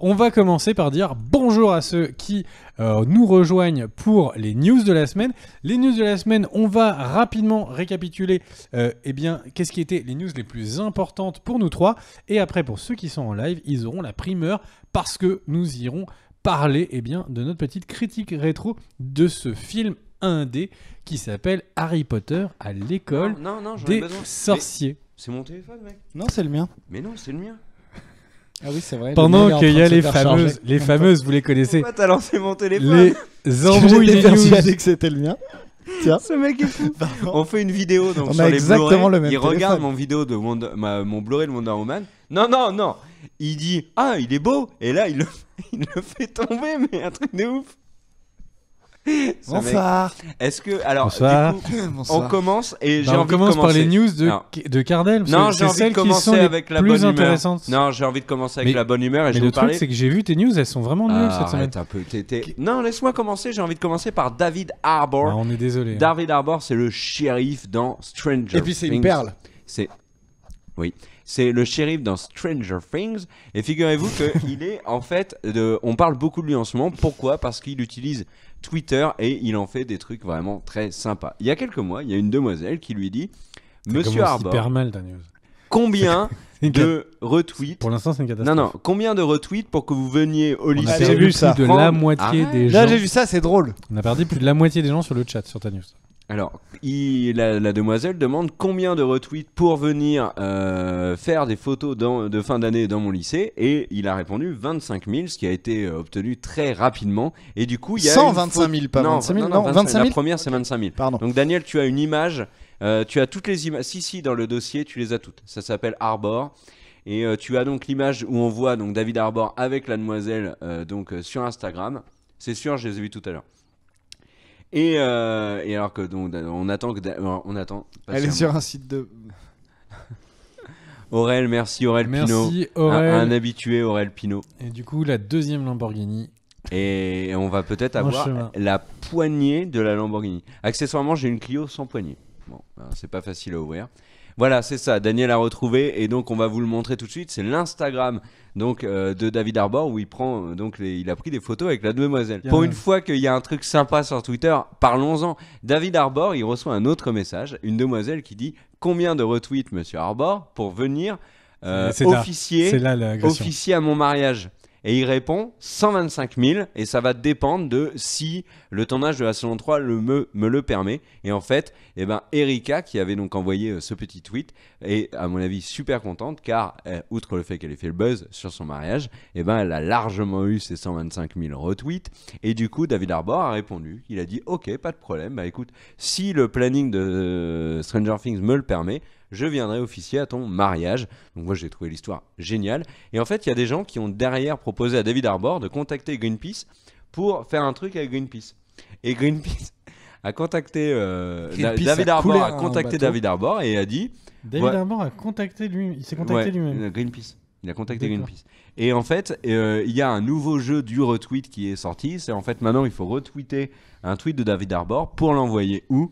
On va commencer par dire bonjour à ceux qui nous rejoignent pour les news de la semaine. Les news de la semaine, on va rapidement récapituler qu'est-ce qui étaient les news les plus importantes pour nous trois. Et après, pour ceux qui sont en live, ils auront la primeur parce que nous irons parler de notre petite critique rétro de ce film indé qui s'appelle Harry Potter à l'école des sorciers. Mais c'est mon téléphone, mec. Non, c'est le mien. Mais non, c'est le mien. Ah oui, c'est vrai. Pendant qu'il y a les fameuses, vous les connaissez. Pourquoi t'as lancé mon téléphone? Les embrouilles des J'étais news. persuadé que c'était le mien. Tiens. Ce mec est fou. On fait une vidéo donc On sur a les exactement Blu-ray. le même Il regarde téléphone. mon vidéo de mon Blu-ray de Wonder Woman. Non. Il dit ah il est beau et là il le fait tomber mais un truc de ouf. Bonsoir. Est-ce que alors Bonsoir. du coup, Bonsoir. on commence et j'ai On envie commence de par les commencer. news Alors, de Cardel. non, C'est j'ai envie celles de qui commencer sont les avec la plus bonne humeur. intéressantes. Non, j'ai envie de commencer avec Mais- la bonne humeur et Mais je vais le vous parler. truc, c'est que j'ai vu tes news, elles sont vraiment nulles cette semaine. Arrête un peu. Non, laisse-moi commencer. J'ai envie de commencer par David Harbour. Ah, on est désolé. David Harbour, c'est le shérif dans Stranger Et puis c'est une Things. perle. C'est le shérif dans Stranger Things. Et figurez-vous qu'il est en fait. On parle beaucoup de lui en ce moment. Pourquoi ? Parce qu'il utilise Twitter et il en fait des trucs vraiment très sympas. Il y a quelques mois, il y a une demoiselle qui lui dit Monsieur Commence Harbour, hyper mal ta news. combien C'est une de retweets Pour l'instant, c'est une catastrophe. Non, combien de retweets pour que vous veniez au On a lycée j'ai perdu vu ça. plus de la moitié des gens. Là, j'ai vu ça, c'est drôle. On a perdu plus de la moitié des gens sur le chat sur ta news. Alors, la demoiselle demande combien de retweets pour venir faire des photos de fin d'année dans mon lycée et il a répondu 25 000, ce qui a été obtenu très rapidement. Et du coup, il y a 125 000, pas non, 25 000, non, non, 25 000. La première, c'est 25 000. Pardon. Donc, Daniel, tu as une image, tu as toutes les images. Si, dans le dossier, tu les as toutes. Ça s'appelle Harbour. Et tu as donc l'image où on voit donc David Harbour avec la demoiselle sur Instagram. C'est sûr, je les ai vus tout à l'heure. Et alors que donc on attend Elle est sur un site de. Aurel, merci Aurel Pinault. Merci Aurel. Un habitué Aurel Pinault. Et du coup, la deuxième Lamborghini. Et on va peut-être En avoir chemin. la poignée de la Lamborghini. Accessoirement, j'ai une Clio sans poignée. Bon, c'est pas facile à ouvrir. Voilà, c'est ça. Daniel a retrouvé et donc on va vous le montrer tout de suite. C'est l'Instagram de David Harbour où il prend il a pris des photos avec la demoiselle. Pour une fois qu'il y a un truc sympa sur Twitter, parlons-en. David Harbour, il reçoit un autre message, une demoiselle qui dit combien de retweets Monsieur Harbour pour venir C'est là. officier C'est là l'agression. officier à mon mariage. Et il répond 125 000 et ça va dépendre de si le tournage de la saison 3 me le permet. Et en fait, Erika qui avait donc envoyé ce petit tweet est à mon avis super contente car outre le fait qu'elle ait fait le buzz sur son mariage, elle a largement eu ses 125 000 retweets. Et du coup, David Harbour a répondu, il a dit ok, pas de problème, écoute, si le planning de Stranger Things me le permet, je viendrai officier à ton mariage. Donc moi j'ai trouvé l'histoire géniale. Et en fait il y a des gens qui ont derrière proposé à David Harbour de contacter Greenpeace pour faire un truc avec Greenpeace. Et Greenpeace a contacté David Harbour a contacté David Harbour et a dit David Harbour a contacté lui. Il s'est contacté lui-même. Greenpeace. Il a contacté D'accord. Greenpeace. Et en fait, il y a un nouveau jeu du retweet qui est sorti. C'est en fait maintenant il faut retweeter un tweet de David Harbour pour l'envoyer où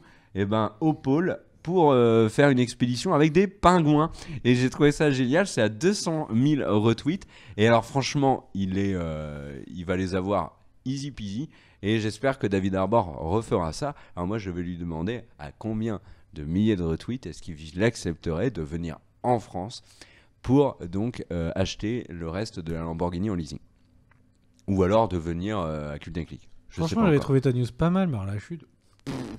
au pôle pour faire une expédition avec des pingouins. Et j'ai trouvé ça génial, c'est à 200 000 retweets. Et alors franchement, il va les avoir easy peasy. Et j'espère que David Harbour refera ça. Alors moi, je vais lui demander à combien de milliers de retweets est-ce qu'il accepterait de venir en France pour donc acheter le reste de la Lamborghini en leasing. Ou alors de venir à Cube d'un clic. Franchement, j'avais trouvé ta news pas mal, mais alors la chute.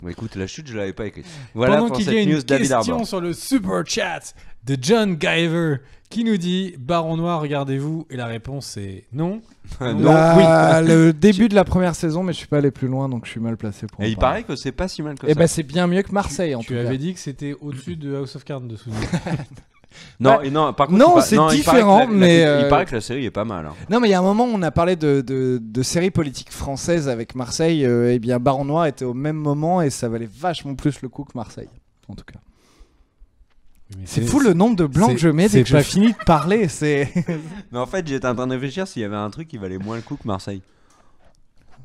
Bon, écoute, la chute, je l'avais pas écrite. Voilà Pendant pour qu'il y cette a news une David question Harbour. sur le super chat de John Guyver qui nous dit Baron Noir, regardez-vous. Et la réponse est non. Le début de la première saison, mais je suis pas allé plus loin, donc je suis mal placé pour. Et en il parler. paraît que c'est pas si mal que Eh ça. ben c'est bien mieux que Marseille en tout Tu cas. avais dit que c'était au-dessus de House of Cards de souvenir. Non, Bah, et non, par contre, non, il paraît c'est il paraît différent, que la- mais il paraît que la série est pas mal. Hein. Non mais il y a un moment où on a parlé de séries politiques françaises avec Marseille, et bien Baron Noir était au même moment et ça valait vachement plus le coup que Marseille, en tout cas. Mais C'est fou le nombre de blancs c'est- que je mets c'est dès que je pas- finis de parler, c'est... Mais en fait, j'étais en train de réfléchir s'il y avait un truc qui valait moins le coup que Marseille.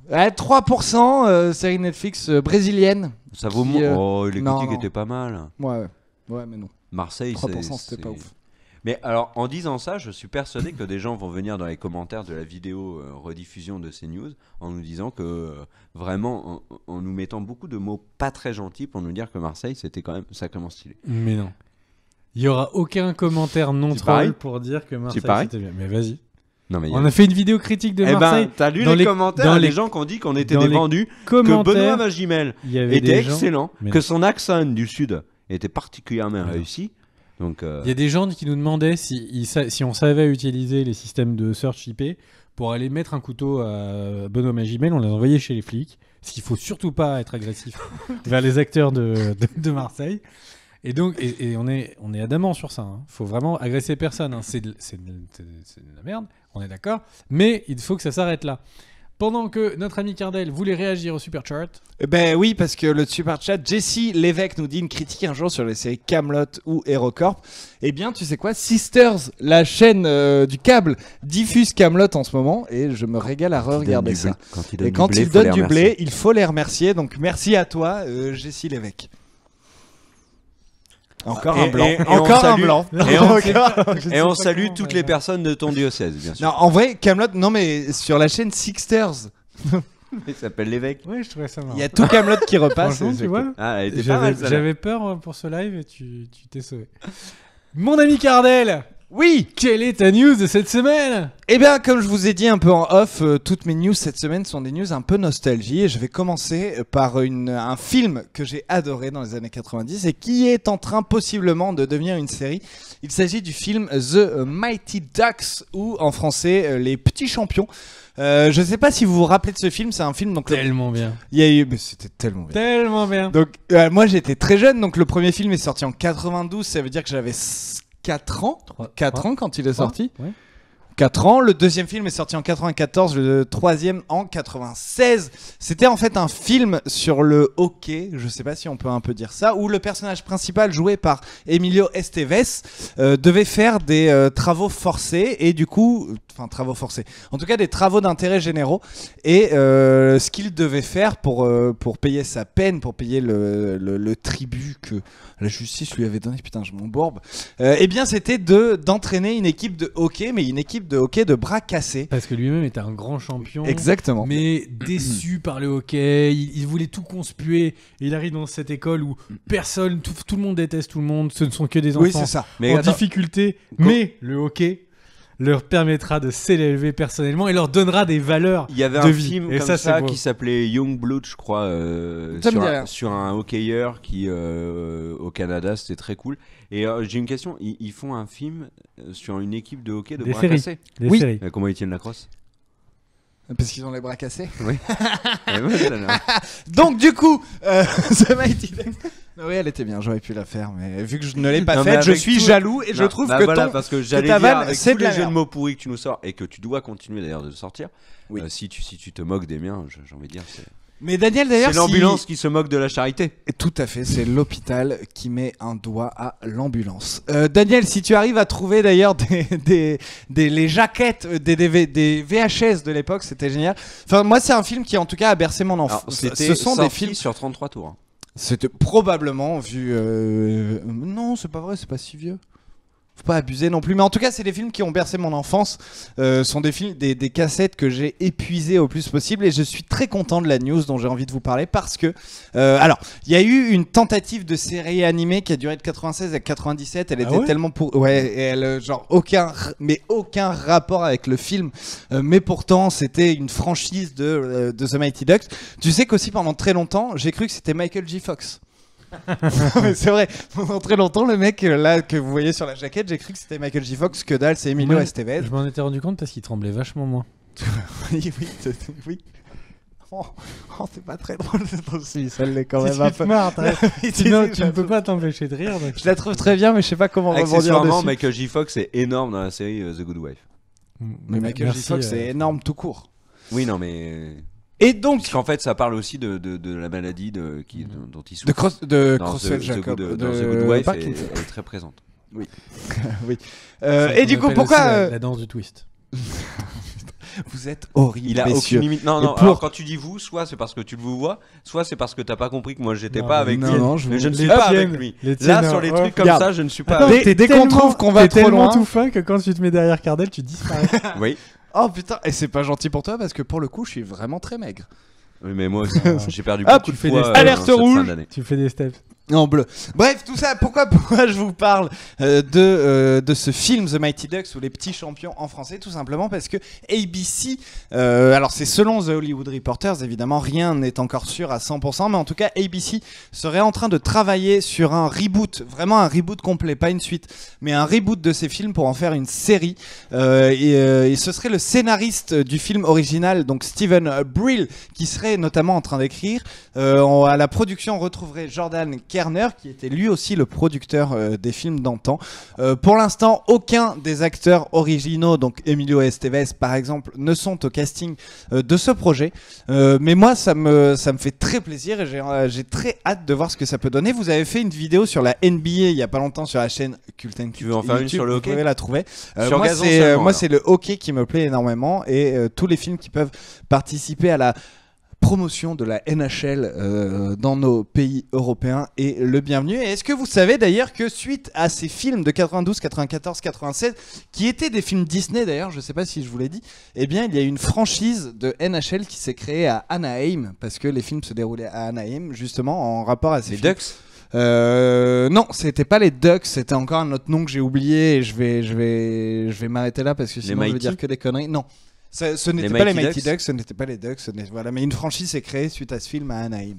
Ouais, 3% série Netflix brésilienne. Ça vaut Qui, moins. Oh, les non, critiques non. étaient pas mal. Ouais, mais non. Marseille, 3% c'était pas ouf. Mais alors, en disant ça, je suis persuadé que des gens vont venir dans les commentaires de la vidéo rediffusion de ces news en nous disant que vraiment, en nous mettant beaucoup de mots pas très gentils pour nous dire que Marseille, c'était quand même sacrément stylé. Mais non. Il y aura aucun commentaire non Tu paries troll pour dire que Marseille paries c'était bien. Mais vas-y. Non, mais On a fait une vidéo critique de Marseille. t'as lu dans les les- commentaires dans des les- gens qui ont dit qu'on était dans des les vendus, que commentaires, Benoît Magimel il y avait était des gens- excellent, Mais que non. son accent du Sud était particulièrement Mais non. réussi. Donc, Il y a des gens qui nous demandaient si on savait utiliser les systèmes de search IP pour aller mettre un couteau à Benoît Magimel, on les envoyait chez les flics. Parce qu'il faut surtout pas être agressif vers les acteurs de Marseille. Et donc, on est adamant sur ça. Il faut vraiment agresser personne. Hein. C'est de la merde, on est d'accord. Mais il faut que ça s'arrête là. Pendant que notre ami Cardel voulait réagir au super chart. Ben oui, parce que le super chat, Jessie Lévesque nous dit une critique un jour sur les séries Camelot ou HeroCorp. Eh bien, tu sais quoi, Sisters, la chaîne du câble, diffuse Camelot en ce moment et je me régale à regarder ça. Et quand ils donnent du blé, il faut les remercier. Donc merci à toi, Jessie Lévesque. Encore un blanc. Et Encore on un salue- blanc. Et on, Encore- et on salue toutes les personnes de ton diocèse, bien sûr. Non, en vrai, Camelot, non mais sur la chaîne Sisters, Il s'appelle l'évêque. Ouais, je trouvais ça marrant. il y a tout Camelot qui repasse. Franchement, et c'est tu vois, cool. Ah, elle était pas mal, celle-là. j'avais peur pour ce live et tu t'es sauvé. Mon ami Cardel, Oui. quelle est ta news de cette semaine? Eh bien, comme je vous ai dit un peu en off, toutes mes news cette semaine sont des news un peu nostalgie. Et je vais commencer par un film que j'ai adoré dans les années 90 et qui est en train possiblement de devenir une série. Il s'agit du film The Mighty Ducks ou en français Les Petits Champions. Je sais pas si vous vous rappelez de ce film, c'est un film donc Tellement bien. il y a eu, mais c'était tellement bien. Tellement bien. Donc moi j'étais très jeune, donc le premier film est sorti en 92, ça veut dire que j'avais 4 ans. 4 ans quand il est sorti. Ouais. 4 ans. Le deuxième film est sorti en 94, le troisième en 96. C'était en fait un film sur le hockey, je sais pas si on peut un peu dire ça, où le personnage principal joué par Emilio Estevez devait faire des travaux forcés et du coup, enfin travaux forcés, en tout cas des travaux d'intérêt généraux et ce qu'il devait faire pour payer sa peine, pour payer le tribut que la justice lui avait donné, putain je m'embourbe, eh bien c'était d'entraîner une équipe de hockey, mais une équipe de hockey de bras cassés. Parce que lui-même était un grand champion. Exactement. Mais déçu par le hockey, il voulait tout conspuer. Et il arrive dans cette école où personne, tout le monde déteste tout le monde, ce ne sont que des enfants Oui, c'est ça. Mais en attends, difficulté. Mais le hockey leur permettra de s'élever personnellement et leur donnera des valeurs il y avait de un vie. film Et comme ça, ça c'est beau. qui s'appelait Young Blood, je crois, Ça me dit rien. sur un hockeyeur qui au Canada, c'était très cool. Et j'ai une question, ils font un film sur une équipe de hockey de Des bras séries. cassés. Des Oui. séries. Comment ils tiennent la crosse? Parce qu'ils ont les bras cassés. Et ouais, celle-là. Donc du coup, The Mighty Ducks. Oui, elle était bien, j'aurais pu la faire, mais vu que je ne l'ai pas Non, mais faite, je avec suis tout- jaloux et je Non, trouve bah que voilà, ton... parce que j'allais ta dire vanne, avec c'est tous de la les jeux de merde. mots pourris que tu nous sors et que tu dois continuer d'ailleurs de sortir. Oui. Si tu te moques des miens, j'ai envie de dire Mais Daniel d'ailleurs, c'est l'ambulance qui se moque de la charité. Tout à fait, c'est l'hôpital qui met un doigt à l'ambulance. Daniel, si tu arrives à trouver d'ailleurs les jaquettes des VHS de l'époque, c'était génial. Enfin, moi, c'est un film qui en tout cas a bercé mon Alors, enfance. c'était Ce sont des sorti films. sur 33 tours. Hein. C'était probablement vu. Non, c'est pas vrai, c'est pas si vieux. Faut pas abuser non plus, mais en tout cas, c'est des films qui ont bercé mon enfance. Sont des films, des cassettes que j'ai épuisées au plus possible, et je suis très content de la news dont j'ai envie de vous parler parce que, alors, il y a eu une tentative de série animée qui a duré de 96 à 97. Elle Ah était ouais tellement ouais, et elle, genre aucun rapport avec le film, mais pourtant c'était une franchise de The Mighty Ducks. Tu sais qu'aussi pendant très longtemps, j'ai cru que c'était Michael J. Fox. Mais c'est vrai, pendant très longtemps, le mec là que vous voyez sur la jaquette, j'ai cru que c'était Michael J. Fox, que dalle, c'est Emilio Ouais, Estevez. Je m'en étais rendu compte parce qu'il tremblait vachement moins. Oui, oui. Oh, c'est pas très drôle cette aussi, ça l'est quand même Tu un te peu. marres, Oui, Sinon, tu je ne la peux trouve- pas t'empêcher de rire. donc- Je la trouve très bien, mais je sais pas comment rebondir Accessoirement, dessus. Michael J. Fox est énorme dans la série The Good Wife. Mais Michael J. Merci, Fox, c'est énorme tout court. Oui, non, mais. Et donc, Parce qu'en fait, ça parle aussi de la maladie dont il souffre. de Dans Crossfell The Jacob, Good- dans The Good Wife, Parkinson. elle est très présente. Oui. Ça Et qu'on du coup, appelle pourquoi aussi la danse du twist. Vous êtes horribles, Il a messieurs. aucune limite. Non, Et non. pour- Alors quand tu dis vous, soit c'est parce que tu le vous vois, soit c'est parce que t'as pas compris que moi j'étais Non, pas avec non, lui. non, je Mais vous- je ne suis les pas tiennes, avec lui. les Là, tiennes, sur les ouais. trucs comme Regarde. ça, je ne suis pas. Attends, avec Dès- t'es dès qu'on tellement- trouve qu'on va t'es trop tellement loin- tout fin que quand tu te mets derrière Cardel, tu disparais. Oui. Oh putain, et c'est pas gentil pour toi parce que pour le coup, je suis vraiment très maigre. Oui, mais moi aussi, j'ai perdu Hop, beaucoup de tu fais poids. des Alerte cette rouge. fin d'année. Tu fais des steps. En bleu. Bref, tout ça, pourquoi je vous parle de ce film The Mighty Ducks ou Les Petits Champions en français? Tout simplement parce que ABC, alors c'est selon The Hollywood Reporters, évidemment rien n'est encore sûr à 100%, mais en tout cas ABC serait en train de travailler sur un reboot, vraiment un reboot complet, pas une suite, mais un reboot de ces films pour en faire une série. Et ce serait le scénariste du film original, donc Steven Brill, qui serait notamment en train d'écrire. À la production, on retrouverait Jordan Kerner, qui était lui aussi le producteur des films d'antan. Pour l'instant, aucun des acteurs originaux, donc Emilio Estevez par exemple, ne sont au casting de ce projet. Mais moi, ça me fait très plaisir et j'ai très hâte de voir ce que ça peut donner. Vous avez fait une vidéo sur la NBA il y a pas longtemps sur la chaîne Cult & Tu veux en faire une YouTube, sur le vous hockey? pouvez la trouver. Sur moi, gazon c'est seulement, moi, alors. c'est le hockey qui me plaît énormément et tous les films qui peuvent participer à la promotion de la NHL dans nos pays européens est le bienvenu. Et est-ce que vous savez d'ailleurs que suite à ces films de 92, 94, 96, qui étaient des films Disney d'ailleurs, je sais pas si je vous l'ai dit, eh bien il y a une franchise de NHL qui s'est créée à Anaheim, parce que les films se déroulaient à Anaheim, justement en rapport à ces Les films. Ducks. Non, c'était pas les Ducks, c'était encore un autre nom que j'ai oublié et je vais m'arrêter là parce que sinon je vais Mighty? dire que des conneries. Non. Ce n'était Les pas les Mighty Mighty Ducks? Ducks, ce n'était pas les Ducks, voilà, mais une franchise s'est créée suite à ce film à Anaheim.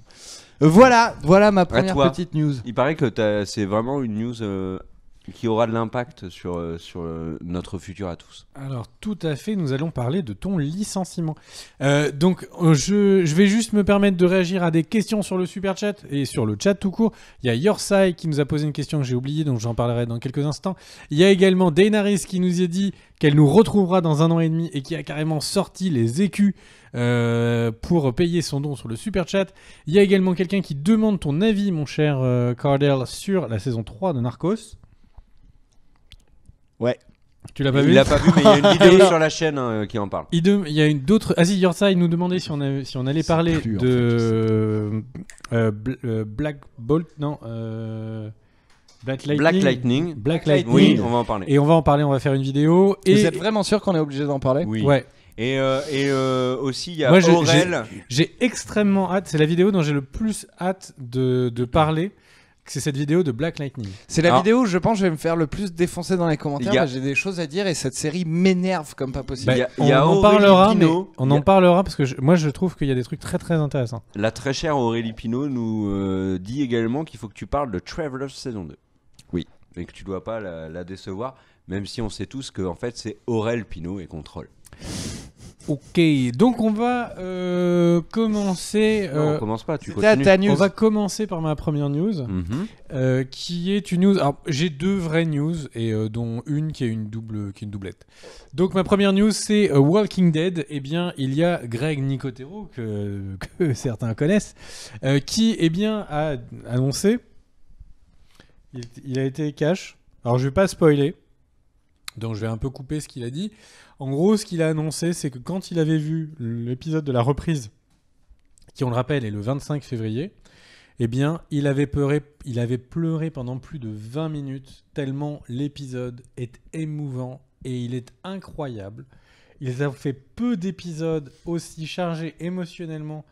Voilà ma première toi. petite news. Il paraît que c'est vraiment une news qui aura de l'impact sur notre futur à tous. Alors tout à fait, nous allons parler de ton licenciement. Donc je vais juste me permettre de réagir à des questions sur le super chat et sur le chat tout court. Il y a Yorsai qui nous a posé une question que j'ai oubliée, donc j'en parlerai dans quelques instants. Il y a également Daenaris qui nous a dit qu'elle nous retrouvera dans 1 an et demi et qui a carrément sorti les écus pour payer son don sur le super chat. Il y a également quelqu'un qui demande ton avis, mon cher Cardell, sur la saison 3 de Narcos. Ouais. Tu l'as pas vu? Il l'a pas vu, mais il y a une vidéo sur la chaîne qui en parle. Il y a une d'autres. Ah si, Yorsai nous demandait si on allait C'est parler plus, en de Black Bolt, non, Black Lightning. Black Lightning. Black Lightning. Oui, on va en parler. Et on va en parler. On va faire une vidéo. Et Vous êtes vraiment sûr qu'on est obligé d'en parler? Oui. ouais, Et aussi, il y a Moi, Aurel. j'ai extrêmement hâte. C'est la vidéo dont j'ai le plus hâte de parler. C'est cette vidéo de Black Lightning. C'est la Alors- vidéo où je pense que je vais me faire le plus défoncer dans les commentaires. Il y a- J'ai des choses à dire et cette série m'énerve comme pas possible. Il y a- on il y a en Aurélie parlera, mais Pinault. on Il y a- en parlera parce que moi je trouve qu'il y a des trucs très très intéressants. La très chère Aurélie Pinault nous dit également qu'il faut que tu parles de Travelers saison 2. Oui. Et que tu dois pas la décevoir, même si on sait tous que en fait c'est Aurel Pinault et Contrôle. Ok, donc on va commencer. Non, on commence pas, tu C'était à continues. ta news. On va commencer par ma première news. Mhm. Qui est une news. Alors, j'ai 2 vraies news et dont une qui est une doublette. Donc ma première news c'est Walking Dead. Eh bien, il y a Greg Nicotero que certains connaissent, qui a annoncé. Il a été cash. Alors je vais pas spoiler. Donc je vais un peu couper ce qu'il a dit. En gros, ce qu'il a annoncé, c'est que quand il avait vu l'épisode de la reprise, qui on le rappelle est le 25 février, eh bien, il avait pleuré pendant plus de 20 minutes, tellement l'épisode est émouvant et il est incroyable. Ils ont fait peu d'épisodes aussi chargés émotionnellement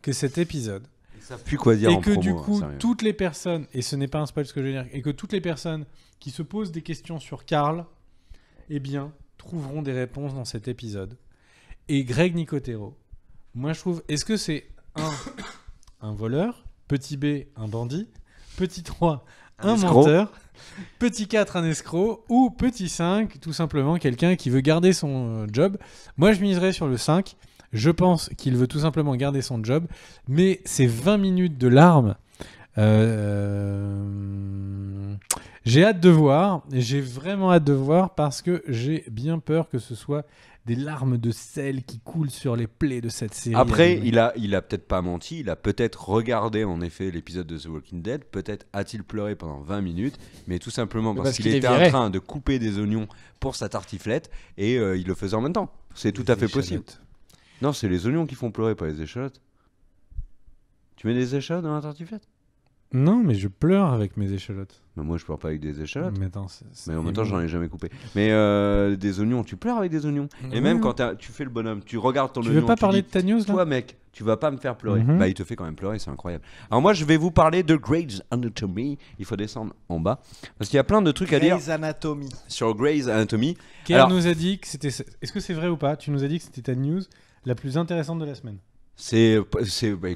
que cet épisode. Ils savent plus quoi dire Et en que promo, du hein, coup, sérieux. toutes les personnes, et ce n'est pas un spoil ce que je veux dire, et que toutes les personnes qui se posent des questions sur Carl, eh bien, trouveront des réponses dans cet épisode. Et Greg Nicotero, moi je trouve, est-ce que c'est un voleur, petit B, un bandit, petit 3, un escroc. menteur, petit 4, un escroc, ou petit 5, tout simplement quelqu'un qui veut garder son job. Moi je miserais sur le 5. Je pense qu'il veut tout simplement garder son job, mais ces 20 minutes de larmes, j'ai hâte de voir, et j'ai vraiment hâte de voir parce que j'ai bien peur que ce soit des larmes de sel qui coulent sur les plaies de cette série. Après, animée. il a peut-être pas menti, il a peut-être regardé en effet l'épisode de The Walking Dead, peut-être a-t-il pleuré pendant 20 minutes, mais tout simplement parce qu'il qu'il est était en viré. train de couper des oignons pour sa tartiflette et il le faisait en même temps. C'est tout à fait possible. Non, c'est les oignons qui font pleurer, pas les échalotes. Tu mets des échalotes dans la tartiflette? Non, mais je pleure avec mes échalotes. Mais moi, je pleure pas avec des échalotes. Mais, attends, Mais en même temps, j'en ai jamais coupé. Mais des oignons, tu pleures avec des oignons. Et Ouais. même quand tu fais le bonhomme, tu regardes ton Tu oignon. veux pas parler dis, de ta news là? toi, mec, tu vas pas me faire pleurer. Mhm. Bah, il te fait quand même pleurer, c'est incroyable. Alors, moi, je vais vous parler de Grey's Anatomy. Il faut descendre en bas. Parce qu'il y a plein de trucs à dire Grey's Anatomy. sur Grey's Anatomy. Kér Alors- nous a dit que c'était. Est-ce que c'est vrai ou pas? Tu nous as dit que c'était ta news la plus intéressante de la semaine. C'est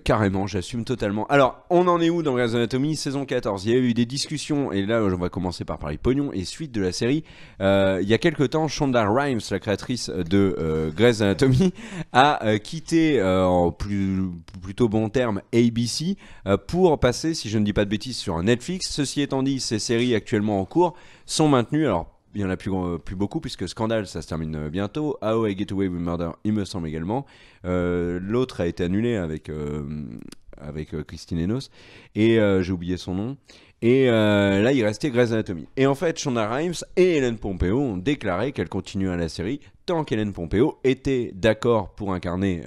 carrément, j'assume totalement. Alors, on en est où dans Grey's Anatomy saison 14? Il y a eu des discussions, et là, on va commencer par parler pognon et suite de la série. Il y a quelques temps, Shonda Rhimes, la créatrice de Grey's Anatomy, a quitté en plutôt bon terme ABC pour passer, si je ne dis pas de bêtises, sur Netflix. Ceci étant dit, ces séries actuellement en cours sont maintenues. Alors, il n'y en a plus beaucoup puisque Scandal ça se termine bientôt. How I Get Away with Murder il me semble également. L'autre a été annulé avec Christine Enos et j'ai oublié son nom. Et là il restait Grey's Anatomy. Et en fait Shonda Rhimes et Ellen Pompeo ont déclaré qu'elles continuaient la série tant qu'Ellen Pompeo était d'accord pour incarner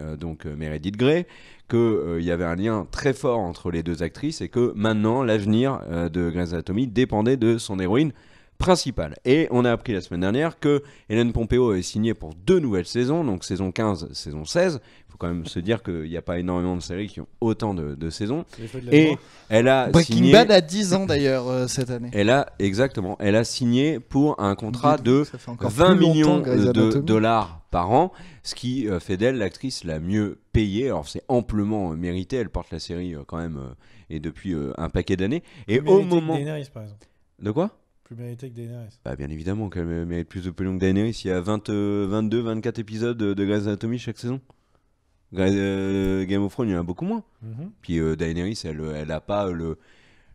Meredith Grey, qu'il y avait un lien très fort entre les deux actrices et que maintenant l'avenir de Grey's Anatomy dépendait de son héroïne principale. Et on a appris la semaine dernière que Ellen Pompeo est signée pour 2 nouvelles saisons, donc saison 15, saison 16. Il faut quand même se dire qu'il n'y a pas énormément de séries qui ont autant de saisons. Et elle a Breaking signé... Bad a 10 ans d'ailleurs cette année. Elle a signé pour un contrat de Ça fait encore 20 plus longtemps, millions Grey's de Anatomy. dollars par an, ce qui fait d'elle l'actrice la mieux payée. Alors c'est amplement mérité, elle porte la série quand même et depuis un paquet d'années. Et au moment... Daenerys, par exemple. De quoi? Plus mérité que Daenerys. Bah bien évidemment qu'elle mérite plus de pognon que Daenerys. Il y a 22, 24 épisodes de Grey's Anatomy chaque saison. Game of Thrones, il y en a beaucoup moins. Puis Daenerys, elle a pas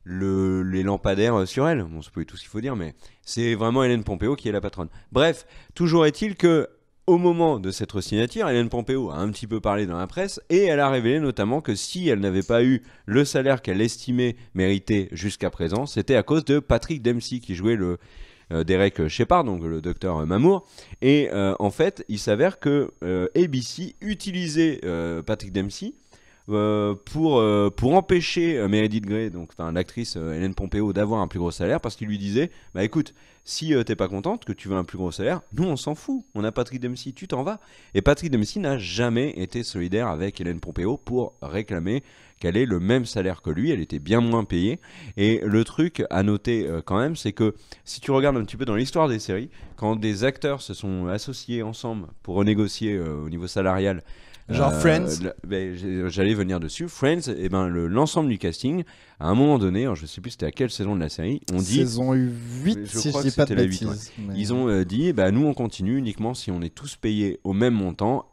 les lampadaires sur elle. Bon, c'est pas tout ce qu'il faut dire, mais c'est vraiment Ellen Pompeo qui est la patronne. Bref, toujours est-il que au moment de cette signature, Ellen Pompeo a un petit peu parlé dans la presse et elle a révélé notamment que si elle n'avait pas eu le salaire qu'elle estimait mériter jusqu'à présent, c'était à cause de Patrick Dempsey qui jouait le Derek Shepard, donc le docteur Mamour. Et en fait, il s'avère que ABC utilisait Patrick Dempsey pour empêcher Meredith Grey, donc l'actrice Ellen Pompeo, d'avoir un plus gros salaire parce qu'il lui disait bah écoute, si t'es pas contente, que tu veux un plus gros salaire, nous on s'en fout, on a Patrick Dempsey, tu t'en vas. Et Patrick Dempsey n'a jamais été solidaire avec Ellen Pompeo pour réclamer qu'elle ait le même salaire que lui, elle était bien moins payée. Et le truc à noter quand même, c'est que si tu regardes un petit peu dans l'histoire des séries, quand des acteurs se sont associés ensemble pour renégocier au niveau salarial, Genre Friends. J'allais venir dessus. Friends, et l'ensemble du casting, à un moment donné, alors je sais plus c'était à quelle saison de la série, on dit, Saison 8, Je si je crois dis que pas de c'était la 8, bêtises. Mais- ils ont dit nous on continue uniquement si on est tous payés au même montant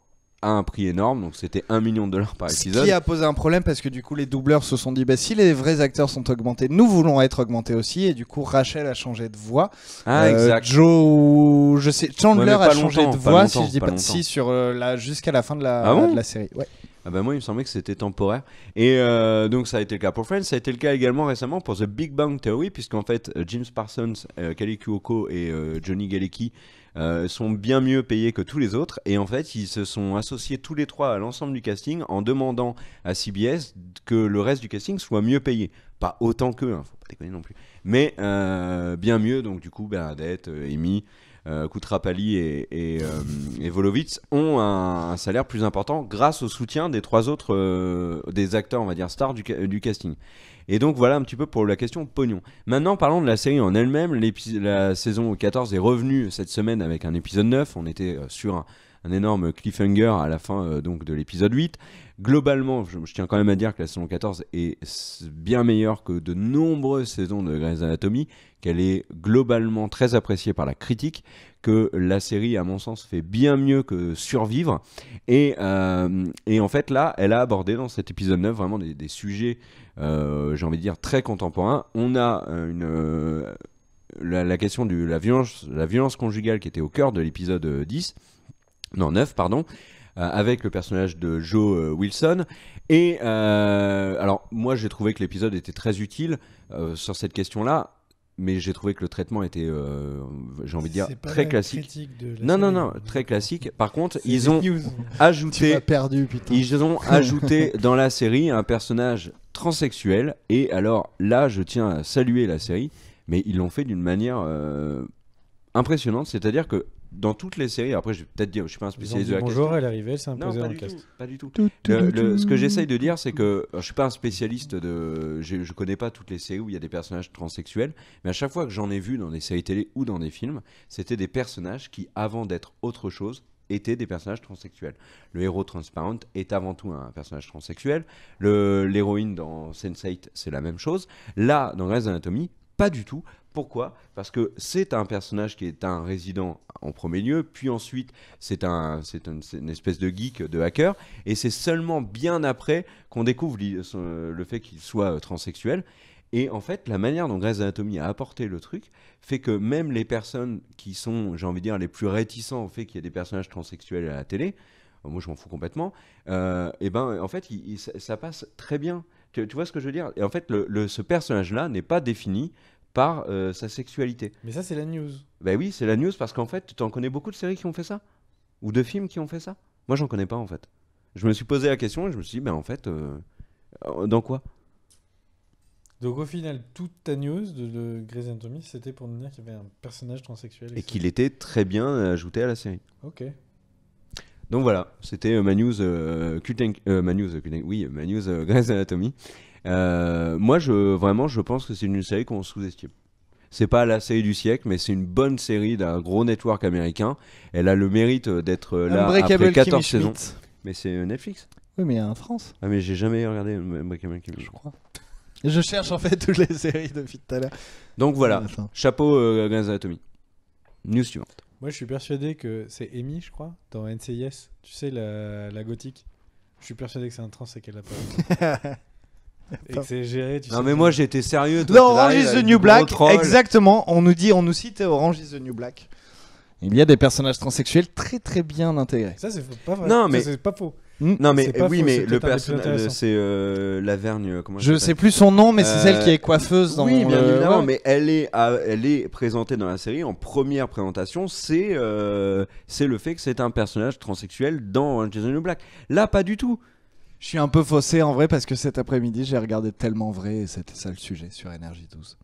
à un prix énorme, donc c'était $1 million par Ce épisode. qui a posé un problème parce que du coup les doubleurs se sont dit bah, si les vrais acteurs sont augmentés, nous voulons être augmentés aussi, et du coup Rachel a changé de voix. Ah exact. Joe, je sais, Chandler Ouais, mais a pas changé longtemps, de pas voix, longtemps, si je dis pas pas longtemps. si sur jusqu'à la fin de la, Ah bon de la série. Ouais. Ah bah moi il me semblait que c'était temporaire. Et donc ça a été le cas pour Friends, ça a été le cas également récemment pour The Big Bang Theory, puisqu'en fait James Parsons, Kaley Cuoco et Johnny Galecki sont bien mieux payés que tous les autres, et en fait ils se sont associés tous les trois à l'ensemble du casting en demandant à CBS que le reste du casting soit mieux payé. Pas autant qu'eux, faut pas déconner non plus, mais bien mieux. Donc du coup Bernadette, Amy, Kutrapali et Volovitz ont un salaire plus important grâce au soutien des trois autres des acteurs, on va dire stars du casting. Et donc voilà un petit peu pour la question pognon. Maintenant parlons de la série en elle-même. La saison 14 est revenue cette semaine avec un épisode 9. On était sur un énorme cliffhanger à la fin donc de l'épisode 8. Globalement, je tiens quand même à dire que la saison 14 est bien meilleure que de nombreuses saisons de Grey's Anatomy, qu'elle est globalement très appréciée par la critique, que la série, à mon sens, fait bien mieux que survivre. Et en fait, là, elle a abordé dans cet épisode 9 vraiment des sujets, j'ai envie de dire, très contemporains. On a la question de la violence conjugale qui était au cœur de l'épisode 10. Non, 9, pardon. Avec le personnage de Joe Wilson. Et alors, moi, j'ai trouvé que l'épisode était très utile sur cette question-là, mais j'ai trouvé que le traitement était, j'ai envie de dire, C'est pas très la classique. critique de la Non, non, série. non, très classique. Par contre, C'est ils des ont news. Tu ajouté, m'as perdu, putain. ils ont ajouté dans la série un personnage transsexuel. Et alors là, je tiens à saluer la série, mais ils l'ont fait d'une manière impressionnante. C'est-à-dire que dans toutes les séries, après, je vais peut-être dire, je suis pas un Ils ont spécialiste dit de la bonjour, question. elle est arrivée, elle s'est Non, imposée pas dans le du cast. tout, pas du tout. Tout, Ce que j'essaye de dire, c'est que alors, je suis pas un spécialiste de, je connais pas toutes les séries où il y a des personnages transsexuels, mais à chaque fois que j'en ai vu dans des séries télé ou dans des films, c'était des personnages qui, avant d'être autre chose, étaient des personnages transsexuels. Le héros Transparent est avant tout un personnage transsexuel. L'héroïne dans Sense8, c'est la même chose. Là, dans Grey's Anatomy, pas du tout. Pourquoi ? Parce que c'est un personnage qui est un résident en premier lieu, puis ensuite c'est une espèce de geek, de hacker, et c'est seulement bien après qu'on découvre le fait qu'il soit transsexuel. Et en fait, la manière dont Grey's Anatomy a apporté le truc fait que même les personnes qui sont, j'ai envie de dire, les plus réticents au fait qu'il y ait des personnages transsexuels à la télé, moi je m'en fous complètement, et ben en fait ça passe très bien. Tu vois ce que je veux dire ? Et en fait, ce personnage-là n'est pas défini par sa sexualité. Mais ça, c'est la news. Bah oui, c'est la news parce qu'en fait, tu en connais beaucoup de séries qui ont fait ça ? Ou de films qui ont fait ça ? Moi, j'en connais pas en fait. Je me suis posé la question et je me suis dit, ben en fait, dans quoi ? Donc au final, toute ta news de Grey's Anatomy, c'était pour nous dire qu'il y avait un personnage transsexuel. Et qu'il était très bien ajouté à la série. Ok. Donc voilà, c'était ma news Grey's Anatomy. Moi, je pense que c'est une série qu'on sous-estime. C'est pas la série du siècle, mais c'est une bonne série d'un gros network américain. Elle a le mérite d'être là Unbreakable après 14 Kimmy saisons. Schmidt. Mais c'est Netflix. Oui, mais en France, Ah mais j'ai jamais regardé Unbreakable Kimmy. je crois. Je cherche en fait toutes les séries depuis tout à l'heure. Donc voilà, Attends. chapeau Grey's Anatomy. News suivante. Moi, je suis persuadé que c'est Amy, je crois, dans NCIS. Tu sais, la gothique. Je suis persuadé que c'est un trans et qu'elle a pas. Et que c'est géré, tu sais. Non mais moi j'étais sérieux. toi, Non, t'es là, Orange is avec the du New gros Black, troll. exactement. On nous cite Orange is the New Black. Il y a des personnages transsexuels très très bien intégrés. Ça, c'est pas vrai. Non, Ça, mais- c'est pas faux. Non mais C'est pas oui faux, mais c'est le peut-être un des plus personnage intéressants. c'est Lavergne comment elle Je s'appelle sais plus son nom, mais c'est Euh, celle qui est coiffeuse dans Oui, bien le- évidemment, ouais. mais elle est présentée dans la série en première présentation. C'est le fait que c'est un personnage transsexuel dans Jason New Black. Là, pas du tout. Je suis un peu faussé en vrai parce que cet après-midi j'ai regardé Tellement Vrai et c'était ça le sujet sur Énergie 12.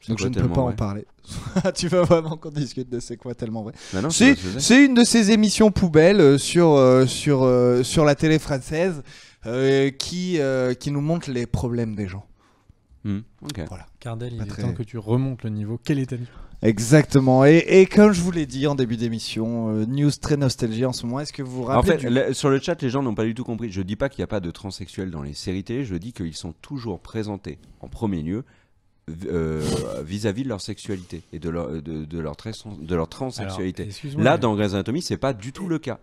Donc je quoi, ne peux Tellement pas en Vrai parler. Tu veux vraiment qu'on discute de c'est quoi Tellement Vrai? Bah non, C'est pas ce que c'est une de ces émissions poubelles sur la télé française qui nous montre les problèmes des gens. Ok. Voilà. Cardel, il Pas est très- temps que tu remontes le niveau. Quel est ta news ? Exactement. Et comme je vous l'ai dit en début d'émission, news très nostalgie en ce moment. Est-ce que vous vous En rappelez fait, sur le chat, les gens n'ont pas du tout compris. Je dis pas qu'il n'y a pas de transsexuels dans les séries télé. Je dis qu'ils sont toujours présentés en premier lieu vis-à-vis de leur sexualité et de leur transsexualité. Alors, excuse-moi, Là, mais- dans Grey's Anatomy, c'est pas du tout le cas.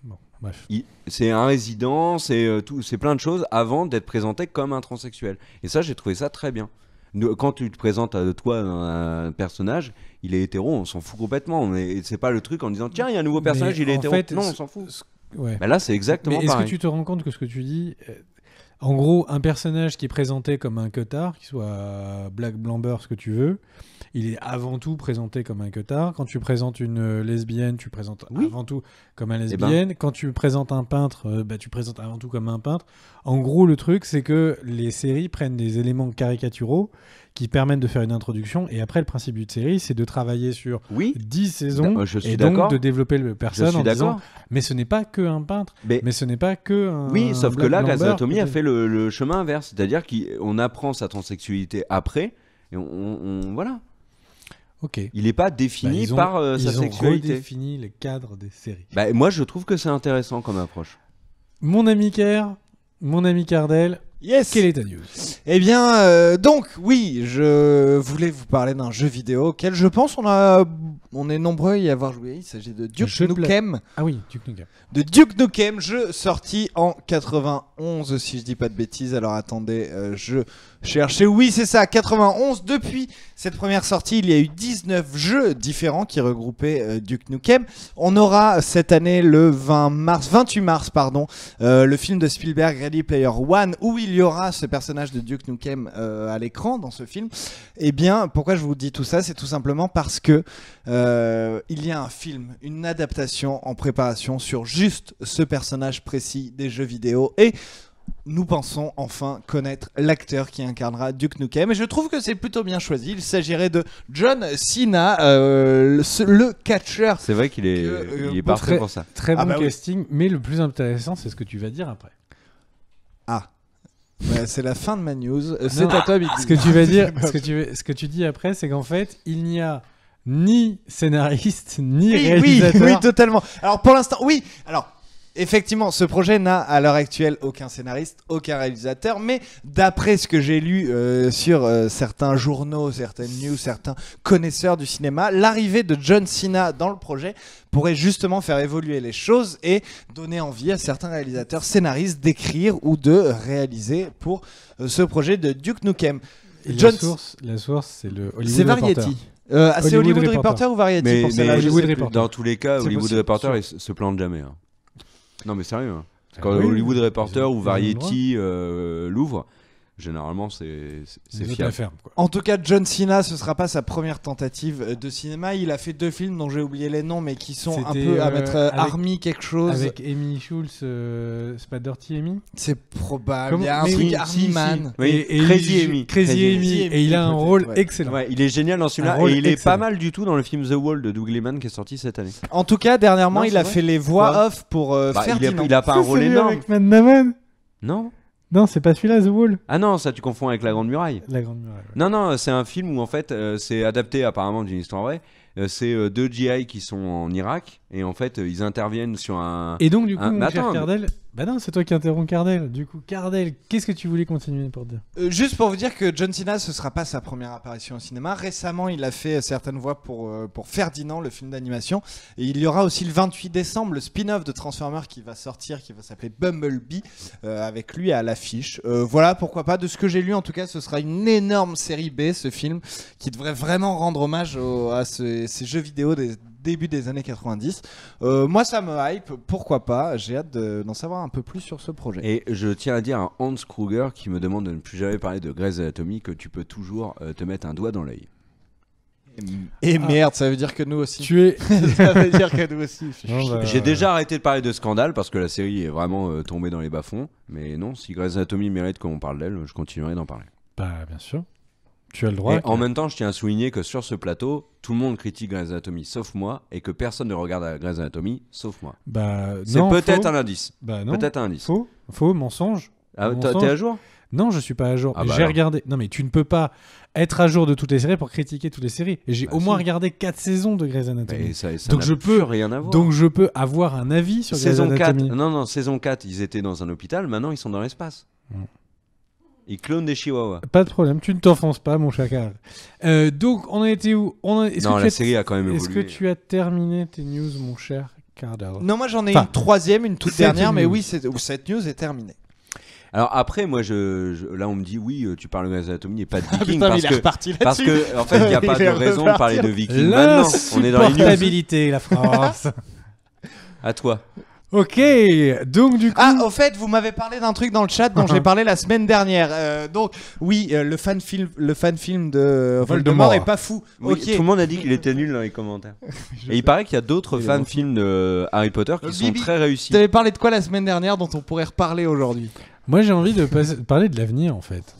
Bon, bref. C'est un résident, c'est plein de choses avant d'être présenté comme un transsexuel. Et ça, j'ai trouvé ça très bien. Quand tu te présentes à toi un personnage, il est hétéro, on s'en fout complètement. C'est pas le truc en disant tiens, il y a un nouveau personnage, Mais il est en hétéro. fait, Non, on s'en fout. Ouais. Bah là, c'est exactement Mais est-ce que pareil. tu te rends compte que ce que tu dis, en gros, un personnage qui est présenté comme un cutard, qu'il soit black, blanc, beurre, ce que tu veux, il est avant tout présenté comme un cutard. Quand tu présentes une lesbienne, tu présentes Oui. avant tout comme un ben. lesbienne. Quand tu présentes un peintre, tu présentes avant tout comme un peintre. En gros, le truc, c'est que les séries prennent des éléments caricaturaux qui permettent de faire une introduction. Et après, le principe d'une série, c'est de travailler sur Oui, 10 saisons je suis et donc d'accord. de développer le je personnage suis en disant d'accord. mais ce n'est pas que un peintre, mais ce n'est pas que un Oui, sauf que black là, blanc Grey's beurre, Anatomy a peut-être. fait le chemin inverse. C'est-à-dire qu'on apprend sa transsexualité après. Et voilà. Ok. Il n'est pas Bah, défini ils ont, par sa ils ont sexualité. redéfini les cadres des séries. Bah, moi, je trouve que c'est intéressant comme approche. Mon ami Kerr, mon ami Cardel, Yes. quelle est ta news ? Eh bien, donc oui, je voulais vous parler d'un jeu vidéo auquel je pense on a On est nombreux à y avoir joué. Il s'agit de Duke Jeu de Nukem. Ah oui, Duke Nukem. De Duke Nukem, jeu sorti en 91, si je dis pas de bêtises. Alors attendez, je cherche. Oui, c'est ça, 91. Depuis cette première sortie, il y a eu 19 jeux différents qui regroupaient Duke Nukem. On aura cette année le 28 mars, le film de Spielberg, Ready Player One, où il y aura ce personnage de Duke Nukem à l'écran dans ce film. Eh bien, pourquoi je vous dis tout ça? C'est tout simplement parce que il y a un film, une adaptation en préparation sur juste ce personnage précis des jeux vidéo, et nous pensons enfin connaître l'acteur qui incarnera Duke Nukem, et je trouve que c'est plutôt bien choisi. Il s'agirait de John Cena, le catcheur. C'est vrai qu'il est, il est parfait pour ça. Très bon bah oui. casting, mais le plus intéressant, c'est ce que tu vas dire après. C'est la fin de ma news. C'est à toi, Big Ce que tu vas dire, ce que tu dis après, c'est qu'en fait, il n'y a ni scénariste, ni réalisateur. Oui, totalement. Alors pour l'instant, oui. Alors effectivement, ce projet n'a à l'heure actuelle aucun scénariste, aucun réalisateur, mais d'après ce que j'ai lu sur certains journaux, certaines news, certains connaisseurs du cinéma, l'arrivée de John Cena dans le projet pourrait justement faire évoluer les choses et donner envie à certains réalisateurs scénaristes d'écrire ou de réaliser pour ce projet de Duke Nukem. Et John... la source, c'est le Hollywood C'est Reporter. Variety. C'est Hollywood Reporter ou Variety Mais, pour celle-là, je Hollywood sais plus. Reporter. Dans tous les cas, C'est Hollywood possible, Reporter il se plante jamais. Hein. Non mais sérieux. Hein. Quand oui, Hollywood ils Reporter ont ou le Variety l'ouvre, généralement c'est Les autres fiable. la ferment, quoi. En tout cas, John Cena, ce sera pas sa première tentative de cinéma. Il a fait 2 films dont j'ai oublié les noms, mais qui sont un C'était, peu à mettre avec- Army quelque chose. Avec Amy Schultz, c'est pas Dirty Amy C'est probable. Comment- Il y a un mais truc oui, Army si, Man. Oui, et Crazy il- Amy. Crazy Crazy Amy. Amy, Et il a un peut-être, rôle ouais. excellent. Ouais, il est génial dans Un celui-là rôle et il est excellent. pas mal du tout dans le film The Wall de Doug Liman qui est sorti cette année. En tout cas, dernièrement, Non, il c'est a vrai. fait les voix Quoi off pour Bah, Ferdinand. il a pas un C'est rôle celui énorme. avec Matt Damon Non. Non, c'est pas celui-là, The Wall. Ah non, ça tu confonds avec La Grande Muraille. La Grande Muraille. ouais. Non, non, c'est un film où en fait c'est adapté apparemment d'une histoire vraie. C'est 2 GI qui sont en Irak et en fait ils interviennent sur un. Et donc, du coup, Ah, mon mais cher attends, Cardel. Bah non, c'est toi qui interromps Cardel. Du coup, Cardel, qu'est-ce que tu voulais continuer pour dire? Juste pour vous dire que John Cena, ce sera pas sa première apparition au cinéma. Récemment, il a fait certaines voix pour Ferdinand, le film d'animation. Et il y aura aussi le 28 décembre le spin-off de Transformers qui va sortir, qui va s'appeler Bumblebee, avec lui à l'affiche. Voilà, pourquoi pas. De ce que j'ai lu, en tout cas, ce sera une énorme série B, ce film, qui devrait vraiment rendre hommage à ces jeux vidéo des début des années 90. Moi, ça me hype, pourquoi pas. J'ai hâte d'en savoir un peu plus sur ce projet. Et je tiens à dire à Hans Kruger qui me demande de ne plus jamais parler de Grey's Anatomy que tu peux toujours te mettre un doigt dans l'œil. Et merde, ça veut dire que nous aussi. Tu es. Ça veut dire que nous aussi. Non, bah, J'ai déjà arrêté de parler de Scandale parce que la série est vraiment tombée dans les bas-fonds. Mais non, si Grey's Anatomy mérite qu'on parle d'elle, je continuerai d'en parler. Bah, bien sûr. Tu as le droit. Et en même temps, je tiens à souligner que sur ce plateau, tout le monde critique Grey's Anatomy sauf moi et que personne ne regarde Grey's Anatomy sauf moi. Bah, C'est non, peut-être faux. un indice. Bah, non. Peut-être un indice. Faux, mensonge. Ah, Mensonge. t'es à jour? Non, je suis pas à jour. Ah bah J'ai alors. regardé. Non, mais tu ne peux pas être à jour de toutes les séries pour critiquer toutes les séries. Et j'ai Bah, au moins si. regardé 4 saisons de Grey's Anatomy. Mais ça Donc n'a je plus peux- rien à voir. Donc je peux avoir un avis sur Grey's Saison 4. Anatomy. Non, saison 4, ils étaient dans un hôpital, maintenant ils sont dans l'espace. Mm. Ils clonent des chihuahuas. Pas de problème, tu ne t'enfonces pas, mon chacal. Donc, on a été où? Est-ce Non, que la tu série a quand même Est-ce que évolué. tu as terminé tes news, mon cher Cardel? Non, moi j'en ai Enfin, une troisième, une toute c'est dernière, une mais news. oui, cette news est terminée. Alors après, moi, là, on me dit oui, tu parles de Grey's Anatomy et pas de Viking Putain, parce il est que reparti parce là-dessus. que en fait, il n'y a pas Il de est raison de parler de reparti. Viking maintenant. On est dans les news. L'insupportabilité, la France. À toi. Ok, donc du coup... Ah, au fait, vous m'avez parlé d'un truc dans le chat dont j'ai parlé la semaine dernière. Donc, oui, le fan film de Voldemort Voldemort. est pas fou. Oui, Ok. tout le monde a dit qu'il était nul dans les commentaires. Et il paraît qu'il y a d'autres Il est fan films de Harry Potter qui sont Bibi, très réussis. Tu avais parlé de quoi la semaine dernière dont on pourrait reparler aujourd'hui? Moi, j'ai envie de parler de l'avenir, en fait.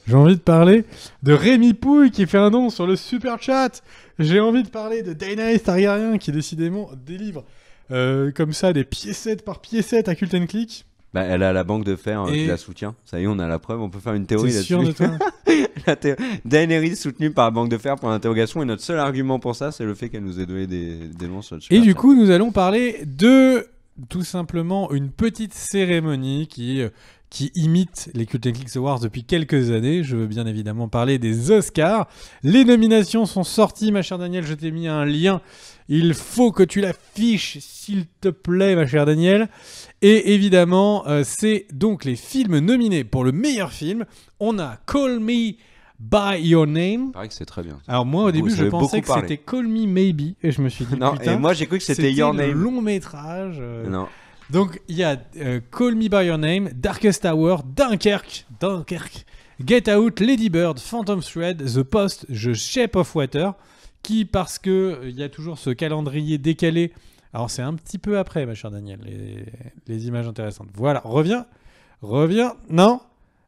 J'ai envie de parler de Rémi Pouille qui fait un don sur le super chat. J'ai envie de parler de Daenerys Targaryen qui décidément délivre comme ça des piécettes par piécettes à Cult & Click. Bah, elle a la banque de fer Et- qui la soutient. Ça y est, on a la preuve. On peut faire une théorie T'es là-dessus. sûr de toi? Daenerys soutenue par la banque de fer pour l'interrogation. Et notre seul argument pour ça, c'est le fait qu'elle nous ait donné des noms sur le Et super du chat. coup, nous allons parler de tout simplement une petite cérémonie qui imite les Cult & Clicks Awards depuis quelques années. Je veux bien évidemment parler des Oscars. Les nominations sont sorties, ma chère Daniel, je t'ai mis un lien. Il faut que tu l'affiches, s'il te plaît, ma chère Daniel. Et évidemment, c'est donc les films nominés pour le meilleur film. On a Call Me By Your Name. Il paraît que c'est très bien. Alors moi, au début, Vous je avez pensais beaucoup que parlé. c'était Call Me Maybe. Et je me suis dit, Non, putain, et moi j'ai cru que c'était Your le Name. long métrage. Non. Donc, il y a Call Me By Your Name, Darkest Hour, Dunkerque, Get Out, Lady Bird, Phantom Thread, The Post, The Shape of Water, qui, parce que il y a toujours ce calendrier décalé, alors c'est un petit peu après, ma chère Daniel, les images intéressantes. Voilà, reviens, non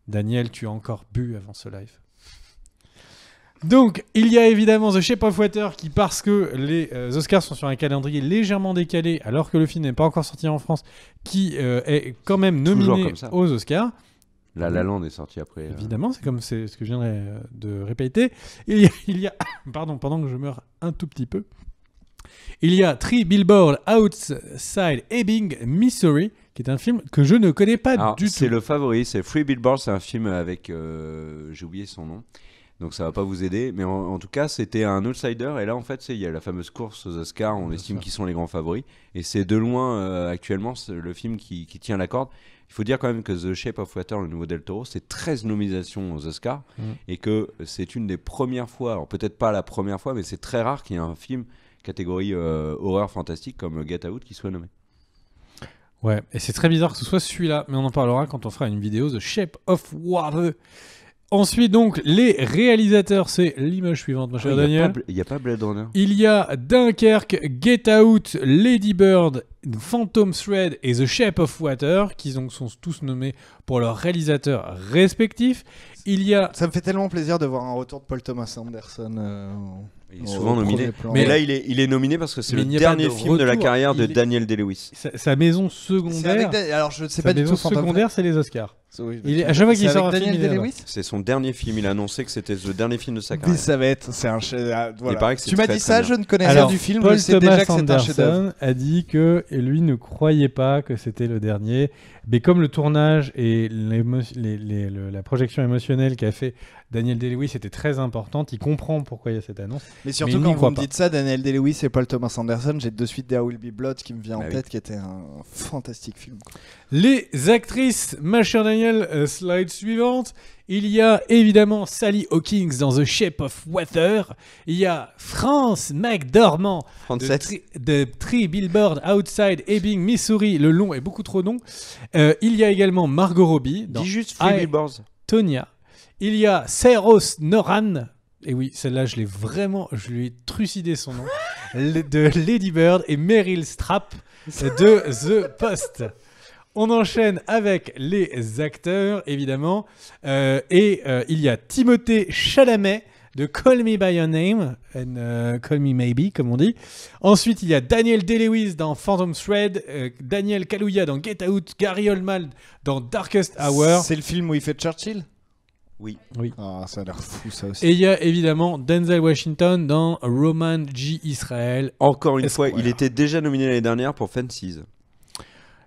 Daniel, tu as encore bu avant ce live. Donc, il y a évidemment The Shape of Water qui, parce que les Oscars sont sur un calendrier légèrement décalé, alors que le film n'est pas encore sorti en France, qui est quand même Toujours nominé comme ça. aux Oscars. La La Land est sortie après. Évidemment, c'est ce que je viendrai de répéter. Il y a pardon, pendant que je meurs un tout petit peu, il y a 3 Billboards Outside Ebbing, Missouri, qui est un film que je ne connais pas Alors, du c'est tout. le favori, c'est Free Billboard, c'est un film avec. J'ai oublié son nom. Donc ça va pas vous aider, mais en tout cas c'était un outsider et là en fait il y a la fameuse course aux Oscars, on estime qu'ils sont les grands favoris et c'est de loin actuellement le film qui tient la corde. Il faut dire quand même que The Shape of Water, le nouveau Del Toro, c'est 13 nominations aux Oscars et que c'est une des premières fois, alors peut-être pas la première fois, mais c'est très rare qu'il y ait un film catégorie horreur fantastique comme Get Out qui soit nommé. Ouais, et c'est très bizarre que ce soit celui-là, mais on en parlera quand on fera une vidéo The Shape of Water. Ensuite, donc, les réalisateurs, c'est l'image suivante, ma chère Daniel. Il n'y a pas Blade Runner. Il y a Dunkerque, Get Out, Lady Bird, Phantom Thread et The Shape of Water, qui donc sont tous nommés pour leurs réalisateurs respectifs. Il y a... Ça me fait tellement plaisir de voir un retour de Paul Thomas Anderson. Il est souvent au nominé. premier plan. Mais là, il est nominé parce que c'est Mais le il n'y a pas dernier de film de la retour. carrière de Il est- Daniel Day-Lewis. sa maison C'est secondaire... avec alors je ne sais Sa pas du maison tout Phantom secondaire, c'est les Oscars. Oui, Il est- à chaque fois qu'il c'est sort avec un film, Daniel il est Day-Lewis. C'est son dernier film. Il a annoncé que c'était le dernier film de sa Mais carrière. ça va être, c'est un chef. Voilà. Il paraît que c'est Tu m'as très, dit très ça, bien. je ne connais Alors, rien du film, Paul je sais Thomas déjà que c'est un chef-d'œuvre. Anderson a dit que lui ne croyait pas que c'était le dernier, mais comme le tournage et la projection émotionnelle qu'a fait Daniel Day-Lewis était très importante, il comprend pourquoi il y a cette annonce. Mais surtout il n'y quand vous croit me pas. dites ça, Daniel Day-Lewis et Paul Thomas Anderson, j'ai de suite There Will Be Blood qui me vient Bah en oui. tête, qui était un fantastique film. quoi. Les actrices, ma chère Daniel, slide suivante. Il y a évidemment Sally Hawkins dans The Shape of Water. Il y a France McDormand de 3 Billboards Outside Ebbing, Missouri. Le long est beaucoup trop long. Il y a également Margot Robbie dans Dis juste Free Billboards. Tonya. Il y a Saros Noran. Et oui, celle-là, je lui ai trucidé son nom. De Lady Bird et Meryl Streep de The Post. On enchaîne avec les acteurs, évidemment. Il y a Timothée Chalamet de Call Me By Your Name and Call Me Maybe, comme on dit. Ensuite, il y a Daniel Day-Lewis dans Phantom Thread, Daniel Kaluuya dans Get Out, Gary Oldman dans Darkest Hour. C'est le film où il fait Churchill. Oui. Ah, ça a l'air fou ça aussi. Et il y a évidemment Denzel Washington dans Roman J. Israel. Encore une fois, Esquire. il était déjà nominé l'année dernière pour Fences.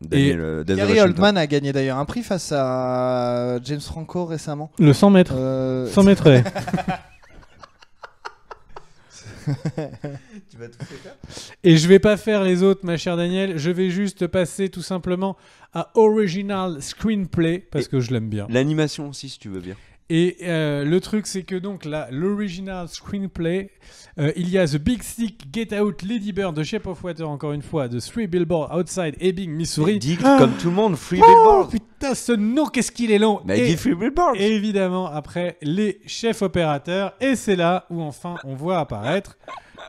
Denzel Gary Washington. Oldman a gagné d'ailleurs un prix face à James Franco récemment. Le 100 mètres. 100 mètres. Ouais. Tu vas tout faire. Et je vais pas faire les autres, ma chère Daniel. Je vais juste passer tout simplement à Original Screenplay parce que je l'aime bien. L'animation aussi, si tu veux bien. Et le truc, c'est que donc là, l'original screenplay, il y a The Big Sick, Get Out, Lady Bird, The Shape of Water, encore une fois, The 3 Billboards Outside Ebbing, Missouri. Dis comme tout le monde, Free Oh Billboards. putain, ce nom, qu'est-ce qu'il est long. Mais Et dis Free Billboards. évidemment, après, les chefs opérateurs. Et c'est là où enfin on voit apparaître.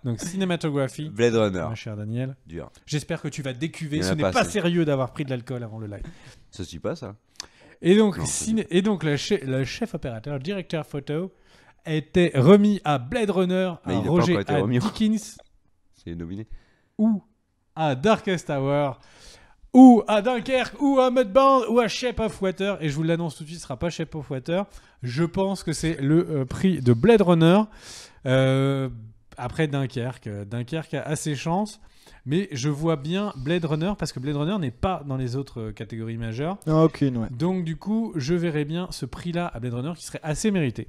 Donc, cinématographie. Blade Runner. Ma chère Daniel, Dur. j'espère que tu vas décuver. Il y en Ce a n'est pas pas assez. sérieux d'avoir pris de l'alcool avant le live. Ça se dit pas ça. Et donc, Non, le chef opérateur, directeur photo, a été remis à Blade Runner, Mais à il a pas Roger encore été A. remis. Dickens, C'est nominé. ou à Darkest Hour, ou à Dunkerque, ou à Mudbound, ou à Shape of Water. Et je vous l'annonce tout de suite, ce ne sera pas Shape of Water. Je pense que c'est le prix de Blade Runner. Après Dunkerque. Dunkerque a ses chances. Mais je vois bien Blade Runner parce que Blade Runner n'est pas dans les autres catégories majeures. Non, aucune, ouais. Donc du coup, je verrais bien ce prix-là à Blade Runner qui serait assez mérité.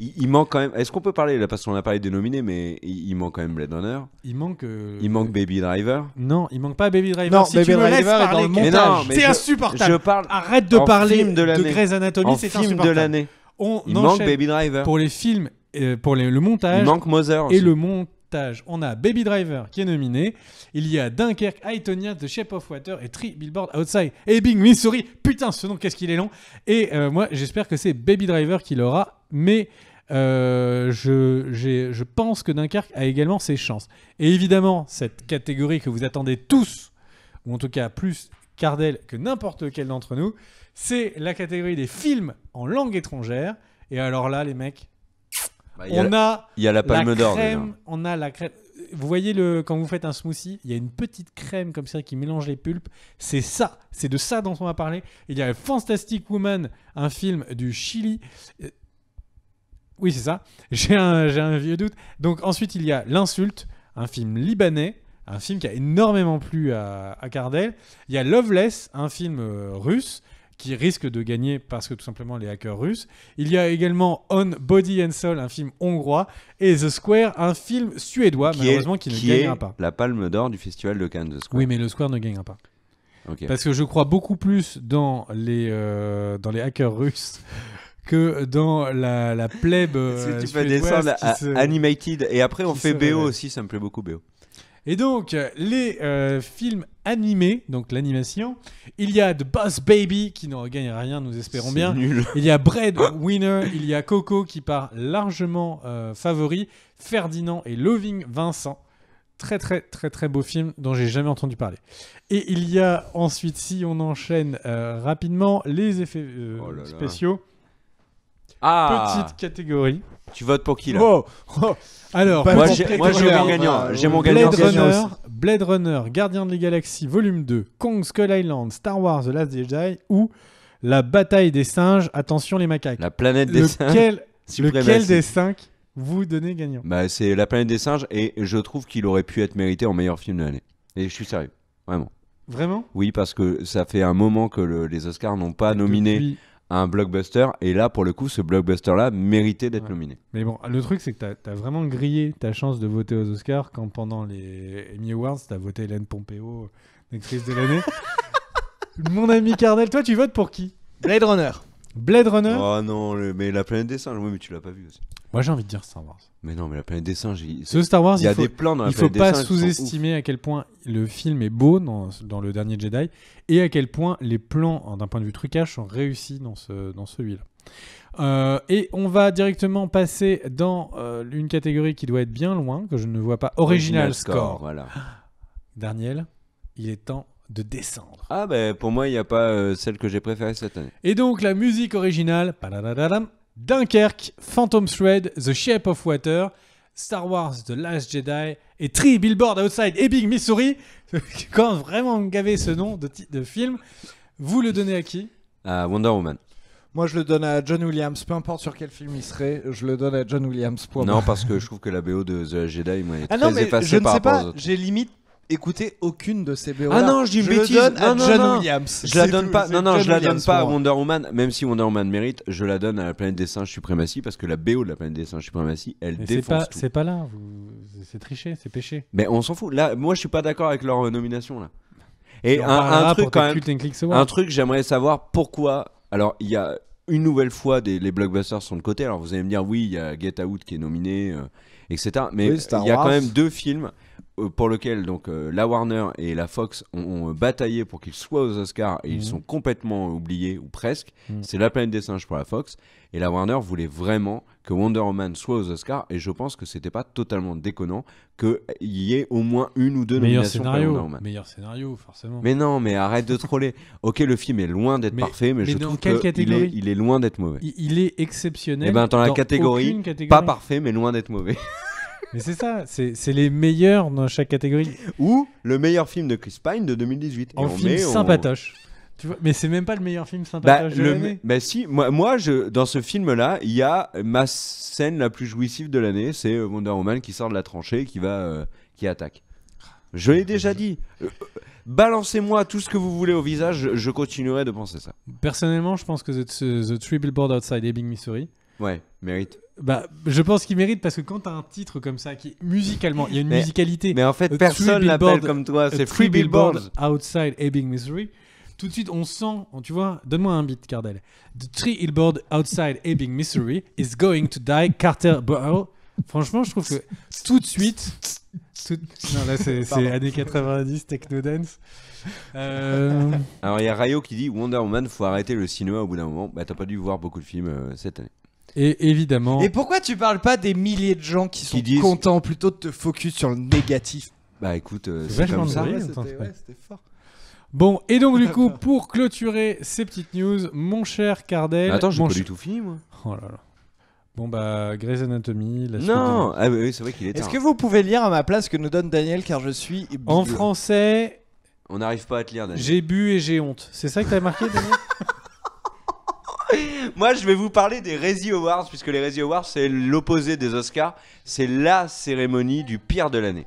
Il manque quand même. Est-ce qu'on peut parler là parce qu'on a parlé des nominés, mais il manque quand même Blade Runner. Il manque. Il manque Baby Driver. Non, il manque pas Baby Driver. Non, si Baby tu me laisses Driver est dans parler, le Kenton, montage. c'est insupportable. Je parle Arrête de en parler film de de l'année. Grey's Anatomy, en c'est film insupportable. de l'année. On Il manque enchaîne Baby Driver. pour les films, le montage Il manque Mother aussi. et le montage. On a Baby Driver qui est nominé. Il y a Dunkerque, I, Tonya, The Shape of Water et 3 Billboards Outside Ebbing, Missouri. Putain, ce nom, qu'est-ce qu'il est long. Et moi, j'espère que c'est Baby Driver qui l'aura, mais je pense que Dunkerque a également ses chances. Et évidemment, cette catégorie que vous attendez tous, ou en tout cas plus Cardel que n'importe lequel d'entre nous, c'est la catégorie des films en langue étrangère. Et alors là, les mecs, Il y a la la Palme d'Or. crème, déjà. on a la crème. Vous voyez quand vous faites un smoothie, il y a une petite crème comme ça qui mélange les pulpes. C'est ça, c'est de ça dont on va parler. Il y a Fantastic Woman, un film du Chili. Oui, c'est ça. J'ai un vieux doute. Donc ensuite, il y a L'Insulte, un film libanais, un film qui a énormément plu à Cardel. Il y a Loveless, un film russe qui risque de gagner parce que tout simplement les hackers russes. Il y a également On Body and Soul, un film hongrois, et The Square, un film suédois, malheureusement qui ne gagnera pas. La Palme d'Or du Festival de Cannes. The Square. Oui, mais le Square ne gagnera pas. Ok. Parce que je crois beaucoup plus dans les hackers russes que dans la plèbe Si tu fais suédoise descendre qui se- Animated et après on qui fait se BO révèle. aussi, ça me plaît beaucoup BO. Et donc, les films animés, donc l'animation, il y a The Boss Baby qui ne gagne rien, nous espérons bien. C'est nul. Il y a Breadwinner, il y a Coco qui part largement favori, Ferdinand et Loving Vincent. Très très très très beau film dont j'ai jamais entendu parler. Et il y a ensuite, si on enchaîne rapidement, les effets Oh là là. spéciaux. Ah, Petite catégorie. tu votes pour qui là? Oh, Alors, Pas Moi pour j'ai Blade mon Runner. gagnant. J'ai mon Blade gagnant. Runner, Blade Runner, Gardien de la Galaxie, volume 2, Kong Skull Island, Star Wars The Last Jedi ou La bataille des singes, attention les macaques. La planète des singes. Lequel Suprématie. des 5 vous donnez gagnant? Bah, c'est La planète des singes et je trouve qu'il aurait pu être mérité en meilleur film de l'année. Et je suis sérieux, vraiment. Vraiment? Oui, parce que ça fait un moment que les Oscars n'ont pas nominé Depuis- un blockbuster et là, pour le coup, ce blockbuster-là méritait d'être Ouais. nominé. Mais bon, le truc c'est que t'as vraiment grillé ta chance de voter aux Oscars quand pendant les Emmy Awards t'as voté Hélène Pompeo, l'actrice de l'année. Mon ami Cardel, toi tu votes pour qui? Blade Runner. Blade Runner? Oh non, mais La planète des singes, oui, mais tu l'as pas vu aussi. Moi j'ai envie de dire Star Wars. Mais non, mais La planète des singes, Ce Star Wars, il y a il faut, des plans dans La il faut planète des pas singes qui sont sous-estimer à quel point le film est beau dans le dernier Jedi et à quel point les plans d'un point de vue trucage sont réussis dans celui-là. Et on va directement passer dans une catégorie qui doit être bien loin, que je ne vois pas. Original Score. Voilà. Daniel, il est temps de descendre. Ah, ben pour moi, il n'y a pas celle que j'ai préférée cette année. Et donc la musique originale, padadadadam, Dunkerque, Phantom Thread, The Shape of Water, Star Wars The Last Jedi et 3 Billboards Outside Ebbing, Missouri. Quand vraiment gavé ce nom de film, vous le donnez à qui? Wonder Woman. Moi, je le donne à John Williams. Peu importe sur quel film il serait, je le donne à John Williams. Point Non, barre. parce que je trouve que la BO de The Last Jedi, moi, est Ah très non, mais effacée je ne par sais rapport aux pas. autres. J'ai limite écouté aucune de ces BO. Ah non, je dis une bêtise. le donne à Non, non, John non. Williams. Je la C'est donne tout, pas. c'est Non, non, John je la donne Williams pas à pour moi. Wonder Woman, même si Wonder Woman mérite. Je la donne à La planète des singes suprématie parce que la BO de La planète des singes suprématie, elle Mais c'est défonce pas, tout. c'est pas là, c'est triché, c'est péché. Mais on s'en fout. Là, moi, je suis pas d'accord avec leur nomination là. Et on parlera un truc pour quand tes même. Cult and Clicks Awards. Un truc, j'aimerais savoir pourquoi. Alors, il y a une nouvelle fois les blockbusters sont de côté. Alors, vous allez me dire, oui, il y a Get Out qui est nominé, etc. Mais Oui, Star il y a Wars. quand même deux films pour lesquels donc la Warner et la Fox ont bataillé pour qu'ils soient aux Oscars et ils sont complètement oubliés ou presque. C'est La planète des singes pour la Fox et la Warner voulait vraiment que Wonder Woman soit aux Oscars et je pense que c'était pas totalement déconnant qu'il y ait au moins une ou deux Meilleur nominations pour Wonder scénario, Woman. meilleur scénario, forcément. Mais non, mais arrête de troller. Ok, le film est loin d'être Mais- parfait, mais mais je dans trouve quelle qu'il catégorie il est loin d'être mauvais. Il est exceptionnel. Eh ben, dans la catégorie, aucune catégorie. Pas parfait, mais loin d'être mauvais. Mais c'est ça, c'est les meilleurs dans chaque catégorie. Ou le meilleur film de Chris Pine de 2018. Et En on film met- sympatoche. Tu vois, mais c'est même pas le meilleur film Bah, sympatoche de l'année. bah si, dans ce film-là, il y a ma scène la plus jouissive de l'année, c'est Wonder Woman qui sort de la tranchée, qui attaque. Je l'ai déjà dit. Balancez-moi tout ce que vous voulez au visage, je continuerai de penser ça. Personnellement, je pense que The Three Billboards Outside Ebbing, Missouri, Ouais, mérite. bah, je pense qu'il mérite parce que quand t'as un titre comme ça qui musicalement, il y a une musicalité. Mais en fait, Three personne l'appelle Billboards- comme toi, c'est Three Free Billboards. Outside Ebbing, Missouri. Tout de suite, on sent, tu vois, donne-moi un beat, Cardel. The Three Billboards Outside Ebbing, Missouri is going to die, Carter Burrow. Franchement, je trouve que tout de suite. Non, là, c'est années 90, techno dance. Alors il y a Rayo qui dit Wonder Woman, faut arrêter le cinéma au bout d'un moment. Bah t'as pas dû voir beaucoup de films cette année. Et évidemment. Et pourquoi tu parles pas des milliers de gens qui sont disent- contents plutôt de te focus sur le négatif? Bah écoute, C'est c'est vachement comme ça. de bruit. C'était fort. Bon, et donc du coup, pour clôturer ces petites news, mon cher Cardel. Mais attends, j'ai mon pas ch- du tout fini moi. Oh là là. Bon bah, Grey's Anatomy, la suite Non, de- ah oui, c'est vrai qu'il est tard. Est-ce que vous pouvez lire à ma place ce que nous donne Daniel, car je suis En bilingue. français, On n'arrive pas à te lire, Daniel. j'ai bu et j'ai honte. C'est ça que t'as marqué, Daniel? Moi, je vais vous parler des Razzie Awards, puisque les Razzie Awards, c'est l'opposé des Oscars. C'est la cérémonie du pire de l'année.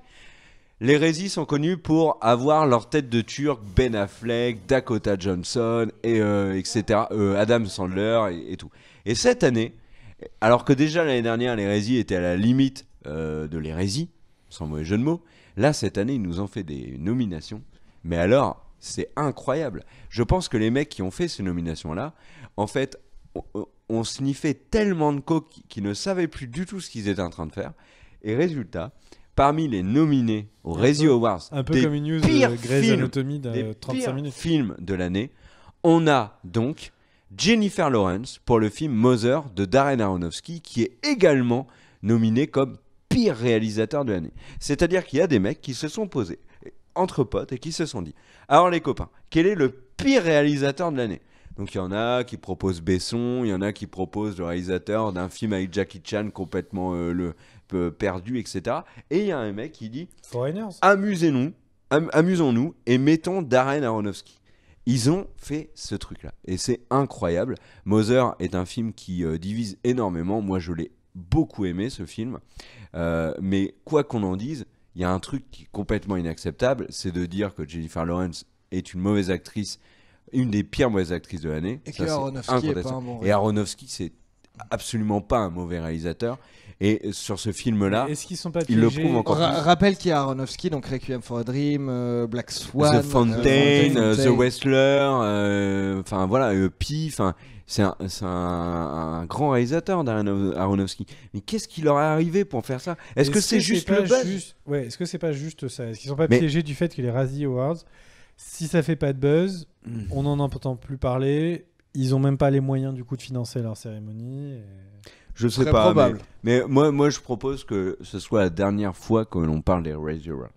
Les Razzie sont connus pour avoir leur tête de turc, Ben Affleck, Dakota Johnson, et, etc., Adam Sandler et tout. Et cette année, alors que déjà l'année dernière, les Razzie étaient à la limite de l'hérésie, sans mauvais jeu de mots, là, cette année, ils nous ont fait des nominations. Mais alors, c'est incroyable. Je pense que les mecs qui ont fait ces nominations-là, en fait, on sniffait tellement de coke qu'ils ne savaient plus du tout ce qu'ils étaient en train de faire. Et résultat, parmi les nominés aux Razzie Awards, Un peu des comme une news pires de Grey's films, Anatomy des de 35 pires minutes. films de l'année, on a donc Jennifer Lawrence pour le film Mother de Darren Aronofsky, qui est également nominé comme pire réalisateur de l'année. C'est-à-dire qu'il y a des mecs qui se sont posés entre potes et qui se sont dit, alors les copains, quel est le pire réalisateur de l'année? Donc il y en a qui proposent Besson, il y en a qui proposent le réalisateur d'un film avec Jackie Chan complètement perdu, etc. Et il y a un mec qui dit, Foreigners. amusons-nous et mettons Darren Aronofsky. Ils ont fait ce truc-là. Et c'est incroyable. Mother est un film qui divise énormément. Moi, je l'ai beaucoup aimé, ce film. Mais quoi qu'on en dise, il y a un truc qui est complètement inacceptable, c'est de dire que Jennifer Lawrence est une mauvaise actrice, une des pires mauvaises actrices de l'année. Et Ça, que c'est Aronofsky est incontestable. pas un bon Et Aronofsky, c'est absolument pas un mauvais réalisateur. Et sur ce film-là, Est-ce qu'ils sont pas il le piégés prouve encore plus. Rappelle qu'il y a Aronofsky, donc Requiem for a Dream, Black Swan, The Fountain, The Fountain. Wrestler, enfin voilà, Pi, enfin c'est un grand réalisateur Darren Aronofsky. Mais qu'est-ce qui leur est arrivé pour faire ça? Est-ce que c'est juste pas le buzz? Ouais, est-ce que c'est pas juste ça? Est-ce qu'ils sont pas Mais- piégés du fait que les Razzie Awards, si ça fait pas de buzz, on n'en entend plus parler, ils ont même pas les moyens du coup de financer leur cérémonie. Je sais Très pas, probable. mais moi je propose que ce soit la dernière fois que l'on parle des Razzie Awards.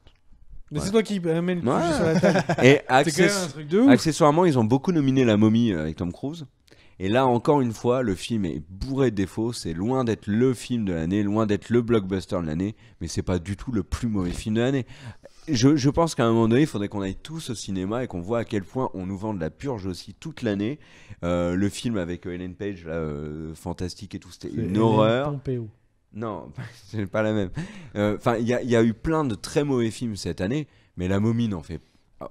Mais Ouais. c'est toi qui amène le Ouais. sujet sur la table. Et C'est quand même un truc de ouf. accessoirement, ils ont beaucoup nominé La Momie avec Tom Cruise. Et là, encore une fois, le film est bourré de défauts. C'est loin d'être le film de l'année, loin d'être le blockbuster de l'année, mais c'est pas du tout le plus mauvais film de l'année. Je pense qu'à un moment donné, il faudrait qu'on aille tous au cinéma et qu'on voit à quel point on nous vend de la purge aussi toute l'année. Le film avec Ellen Page, là, fantastique et tout, c'était C'est une Hélène horreur. Pompeo. Non, c'est pas la même. Enfin, il y a eu plein de très mauvais films cette année, mais La Momie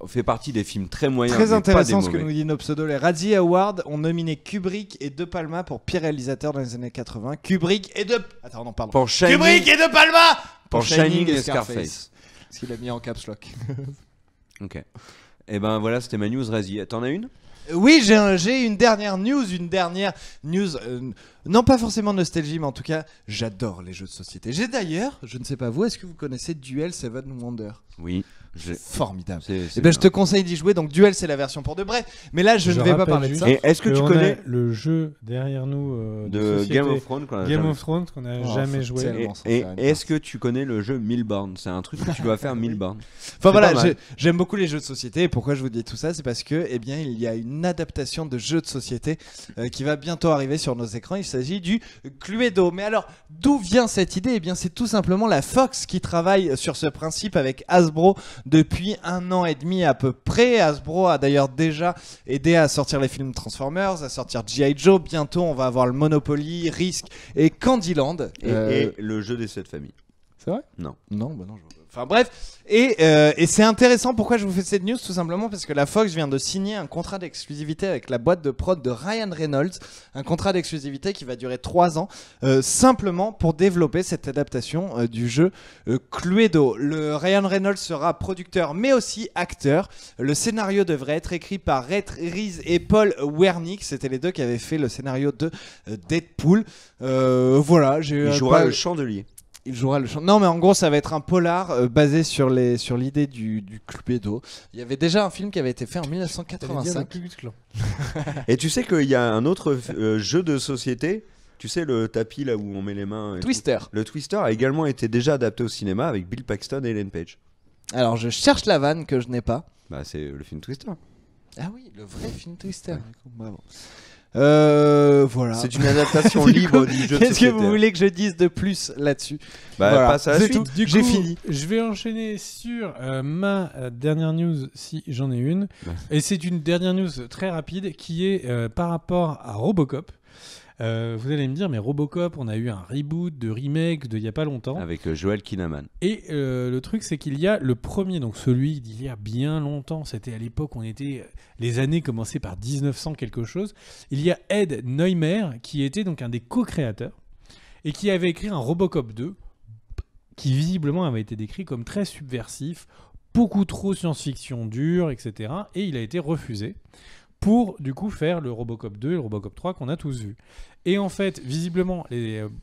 fait partie des films très moyens. Très mais pas intéressant des ce que mauvais. nous dit nos pseudos. Les Razzie Awards ont nominé Kubrick et De Palma pour pire réalisateur dans les années 80. Kubrick et De... Attends, non, pardon. Pour Shining, Kubrick et De Palma pour Shining et Scarface. Parce qu'il a mis en caps lock. Ok. Et ben voilà, c'était ma news Razzie. T'en as une? Oui, j'ai une dernière news, non pas forcément nostalgie, mais en tout cas, j'adore les jeux de société. J'ai d'ailleurs, je ne sais pas vous, est-ce que vous connaissez Duel 7 Wonder? Oui. Formidable. C'est Eh ben, je te bien. conseille d'y jouer. Donc Duel, c'est la version pour de vrai. Mais là, je ne vais pas rappelle parler de juste ça. Et est-ce que tu on connais a le jeu derrière nous de société, Game of Thrones qu'on a Game jamais of Thrones qu'on n'a Oh, jamais faut joué. tellement- Et s'en faire une est-ce que tu connais le jeu Milborn? C'est un truc que tu dois faire Milborn. Enfin voilà, pas mal. j'aime beaucoup les jeux de société. Et pourquoi je vous dis tout ça, c'est parce que, eh bien, il y a une adaptation de jeu de société qui va bientôt arriver sur nos écrans. Il s'agit du Cluedo. Mais alors, d'où vient cette idée? Eh bien, c'est tout simplement la Fox qui travaille sur ce principe avec Hasbro depuis 1 an et demi à peu près. Hasbro a d'ailleurs déjà aidé à sortir les films Transformers, à sortir G.I. Joe. Bientôt, on va avoir le Monopoly, Risk et Candyland. Et le jeu des 7 familles. C'est vrai? Non. Non, bah non. Enfin bref, et c'est intéressant. Pourquoi je vous fais cette news? Tout simplement parce que la Fox vient de signer un contrat d'exclusivité avec la boîte de prod de Ryan Reynolds, un contrat d'exclusivité qui va durer 3 ans, simplement pour développer cette adaptation du jeu Cluedo. Le Ryan Reynolds sera producteur, mais aussi acteur. Le scénario devrait être écrit par Rhett Reese et Paul Wernick. C'était les deux qui avaient fait le scénario de Deadpool. Voilà, Il jouera le chandelier. Il jouera le chant. Non, mais en gros, ça va être un polar basé sur l'idée du Cluedo. Il y avait déjà un film qui avait été fait en 1985. Et tu sais qu'il y a un autre jeu de société, tu sais, le tapis là où on met les mains. Twister. Le Twister a également été déjà adapté au cinéma avec Bill Paxton et Ellen Page. Alors, je cherche la vanne que je n'ai pas. Bah, c'est le film Twister. Ah oui, le vrai film Twister. Bravo. Voilà. C'est une adaptation libre du jeu de Qu'est-ce que société. vous voulez que je dise de plus là-dessus? Bah, Voilà. passe à la C'est suite. tout. Du J'ai coup, fini. Je vais enchaîner sur ma dernière news, si j'en ai une. Ouais. Et c'est une dernière news très rapide qui est par rapport à Robocop. Vous allez me dire, mais Robocop, on a eu un reboot, de remake il y a pas longtemps. Avec Joel Kinnaman. Et le truc, c'est qu'il y a le premier, donc celui d'il y a bien longtemps, c'était à l'époque, les années commençaient par 1900 quelque chose. Il y a Ed Neumer, qui était donc un des co-créateurs, et qui avait écrit un Robocop 2, qui visiblement avait été décrit comme très subversif, beaucoup trop science-fiction dure, etc. Et il a été refusé pour du coup faire le Robocop 2 et le Robocop 3 qu'on a tous vu. Et en fait, visiblement,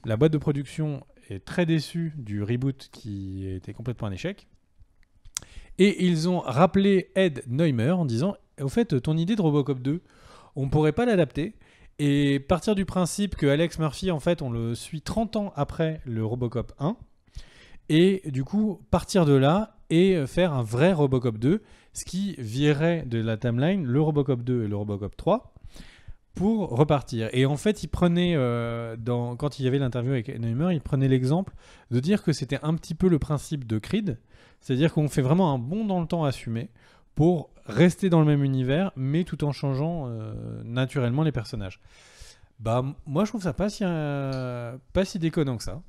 la boîte de production est très déçue du reboot qui était complètement un échec. Et ils ont rappelé Ed Neumer en disant « Au fait, ton idée de Robocop 2, on ne pourrait pas l'adapter et partir du principe que Alex Murphy, en fait, on le suit 30 ans après le Robocop 1 et du coup, partir de là et faire un vrai Robocop 2, ce qui virait de la timeline le Robocop 2 et le Robocop 3 pour repartir. Et en fait, il prenait, quand il y avait l'interview avec Neumer, il prenait l'exemple de dire que c'était un petit peu le principe de Creed, c'est-à-dire qu'on fait vraiment un bond dans le temps assumé pour rester dans le même univers, mais tout en changeant naturellement les personnages. Bah, moi, je trouve ça pas si déconnant que ça.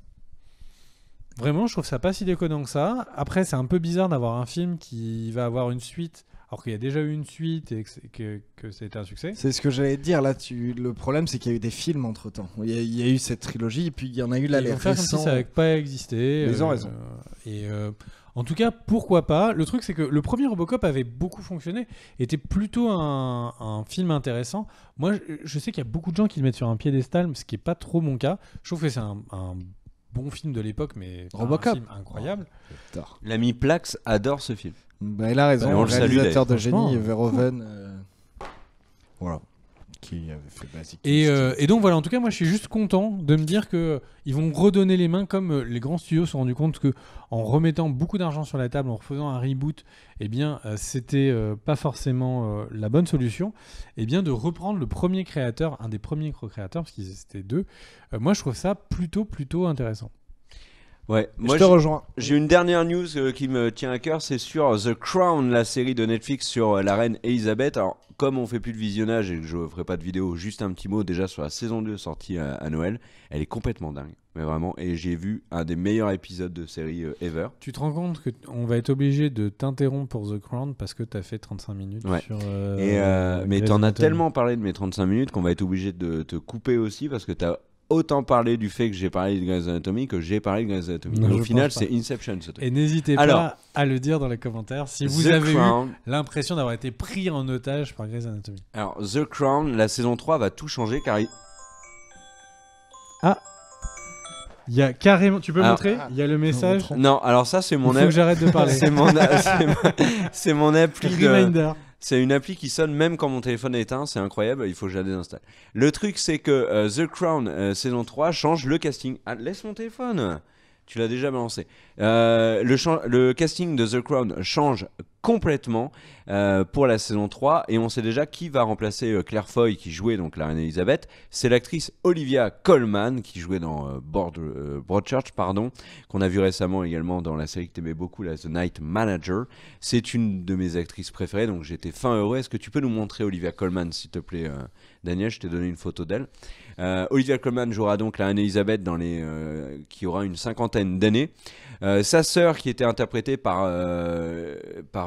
Vraiment, je trouve ça pas si déconnant que ça. Après, c'est un peu bizarre d'avoir un film qui va avoir une suite, alors qu'il y a déjà eu une suite et que c'était un succès. C'est ce que j'allais te dire là. Le problème, c'est qu'il y a eu des films entre temps. Il y a eu cette trilogie et puis il y en a eu là Ils les vont faire comme récents. si ça n'avait pas existé. Ils ont raison. En tout cas, pourquoi pas. Le truc, c'est que le premier Robocop avait beaucoup fonctionné, était plutôt un film intéressant. Moi, je sais qu'il y a beaucoup de gens qui le mettent sur un piédestal, ce qui n'est pas trop mon cas. Je trouve que c'est un bon film de l'époque, mais pas Robocop. un film incroyable. L'ami Plax adore ce film. Bah, il a raison. on Le le salue, réalisateur de d'ailleurs. génie, Franchement. Verhoeven. Voilà. Qui avait fait Basic Et donc voilà, en tout cas, moi je suis juste content de me dire qu'ils vont redonner les mains, comme les grands studios se sont rendus compte que en remettant beaucoup d'argent sur la table, en refaisant un reboot, eh bien c'était pas forcément la bonne solution. Eh bien de reprendre le premier créateur, un des premiers co-créateurs, parce qu'ils étaient deux. Moi je trouve ça plutôt intéressant. Ouais, moi je te rejoins. j'ai une dernière news qui me tient à cœur, c'est sur The Crown, la série de Netflix sur la reine Elisabeth. Alors, comme on fait plus de visionnage et que je ferai pas de vidéo, juste un petit mot déjà sur la saison 2 sortie à Noël. Elle est complètement dingue, mais vraiment. Et j'ai vu un des meilleurs épisodes de série ever. Tu te rends compte qu'on va être obligé de t'interrompre pour The Crown parce que t'as fait 35 minutes Ouais. sur... Mais Grey's t'en as Anatomy. tellement parlé de mes 35 minutes qu'on va être obligé de te couper aussi parce que t'as autant parlé du fait que j'ai parlé de Grey's Anatomy que j'ai parlé de Grey's Anatomy. Non, Mais je au final, pense pas. c'est Inception ce truc. Et n'hésitez Alors, pas à le dire dans les commentaires si vous The avez eu Crown. l'impression d'avoir été pris en otage par Grey's Anatomy. Alors, The Crown, la saison 3 va tout changer car Il y a carrément... Tu peux Alors- montrer? Il y a le message. Non, alors ça c'est Il mon faut que j'arrête de parler. c'est mon appli de... Reminder. C'est une appli qui sonne même quand mon téléphone est éteint, c'est incroyable, il faut que je la désinstalle. Le truc c'est que The Crown saison 3 change le casting. Ah, laisse mon téléphone. Tu l'as déjà balancé. Le casting de The Crown change complètement pour la saison 3 et on sait déjà qui va remplacer Claire Foy qui jouait donc la reine Elisabeth. C'est l'actrice Olivia Colman qui jouait dans Broadchurch, qu'on a vu récemment également dans la série que t'aimais beaucoup, la The Night Manager. C'est une de mes actrices préférées, donc j'étais fin heureux. Est-ce que tu peux nous montrer Olivia Colman, s'il te plaît, Daniel? Je t'ai donné une photo d'elle. Olivia Colman jouera donc la reine Elisabeth qui aura une 50aine d'années. Sa sœur, qui était interprétée par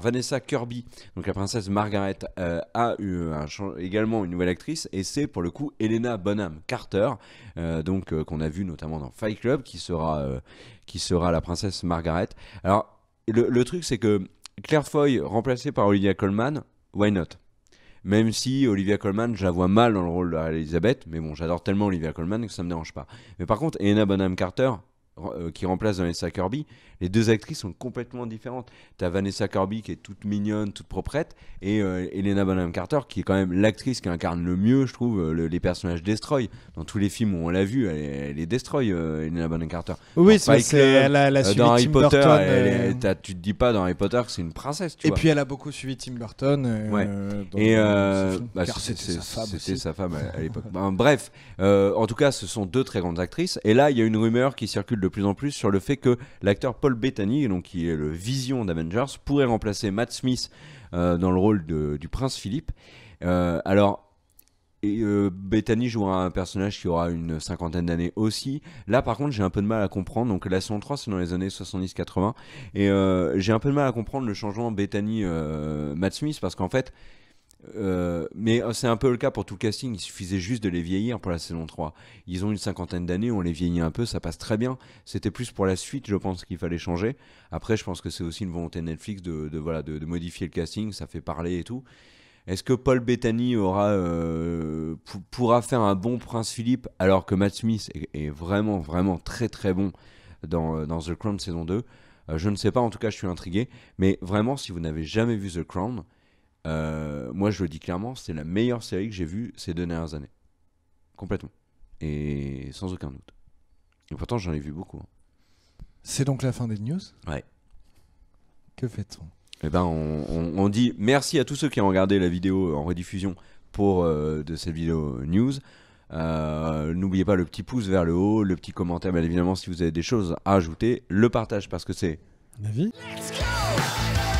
Vanessa Kirby, donc la princesse Margaret, a eu également une nouvelle actrice, et c'est pour le coup Helena Bonham Carter, qu'on a vu notamment dans Fight Club, qui sera la princesse Margaret. Alors le truc, c'est que Claire Foy remplacée par Olivia Colman, why not? Même si Olivia Colman, je la vois mal dans le rôle de Elisabeth, mais bon, j'adore tellement Olivia Colman que ça me dérange pas. Mais par contre, Helena Bonham Carter, qui remplace Vanessa Kirby, les deux actrices sont complètement différentes. T'as Vanessa Kirby qui est toute mignonne, toute proprette, et Helena Bonham Carter qui est quand même l'actrice qui incarne le mieux, je trouve, les personnages Destroy. Dans tous les films où on l'a vu, elle est Destroy, Helena Bonham Carter. Oui, c'est elle a suivi dans Harry Tim Potter, Burton. tu te dis pas dans Harry Potter que c'est une princesse, tu vois. Et puis elle a beaucoup suivi Tim Burton. Ouais. C'était sa femme à l'époque. Bref, en tout cas, ce sont deux très grandes actrices. Et là, il y a une rumeur qui circule de plus en plus sur le fait que l'acteur Paul Bettany, donc qui est le Vision d'Avengers, pourrait remplacer Matt Smith dans le rôle du prince Philippe. Bettany jouera un personnage qui aura une 50aine d'années aussi. Là par contre j'ai un peu de mal à comprendre, donc la saison 3 c'est dans les années 70-80 et j'ai un peu de mal à comprendre le changement Bettany-Matt Smith parce qu'en fait mais c'est un peu le cas pour tout le casting, il suffisait juste de les vieillir pour la saison 3. Ils ont une 50aine d'années, on les vieillit un peu, ça passe très bien. C'était plus pour la suite, je pense qu'il fallait changer. Après, je pense que c'est aussi une volonté de Netflix de modifier le casting, ça fait parler et tout. Est-ce que Paul Bettany pourra faire un bon Prince Philippe alors que Matt Smith est vraiment, vraiment très très bon dans The Crown saison 2? Je ne sais pas, en tout cas je suis intrigué. Mais vraiment, si vous n'avez jamais vu The Crown, moi je le dis clairement, c'est la meilleure série que j'ai vue ces 2 dernières années. Complètement. Et sans aucun doute. Et pourtant j'en ai vu beaucoup. C'est donc la fin des news? Ouais. Que fait-on? Eh ben on dit merci à tous ceux qui ont regardé la vidéo en rediffusion de cette vidéo news. N'oubliez pas le petit pouce vers le haut, le petit commentaire, bien évidemment si vous avez des choses à ajouter, le partage parce que c'est La vie. Let's go!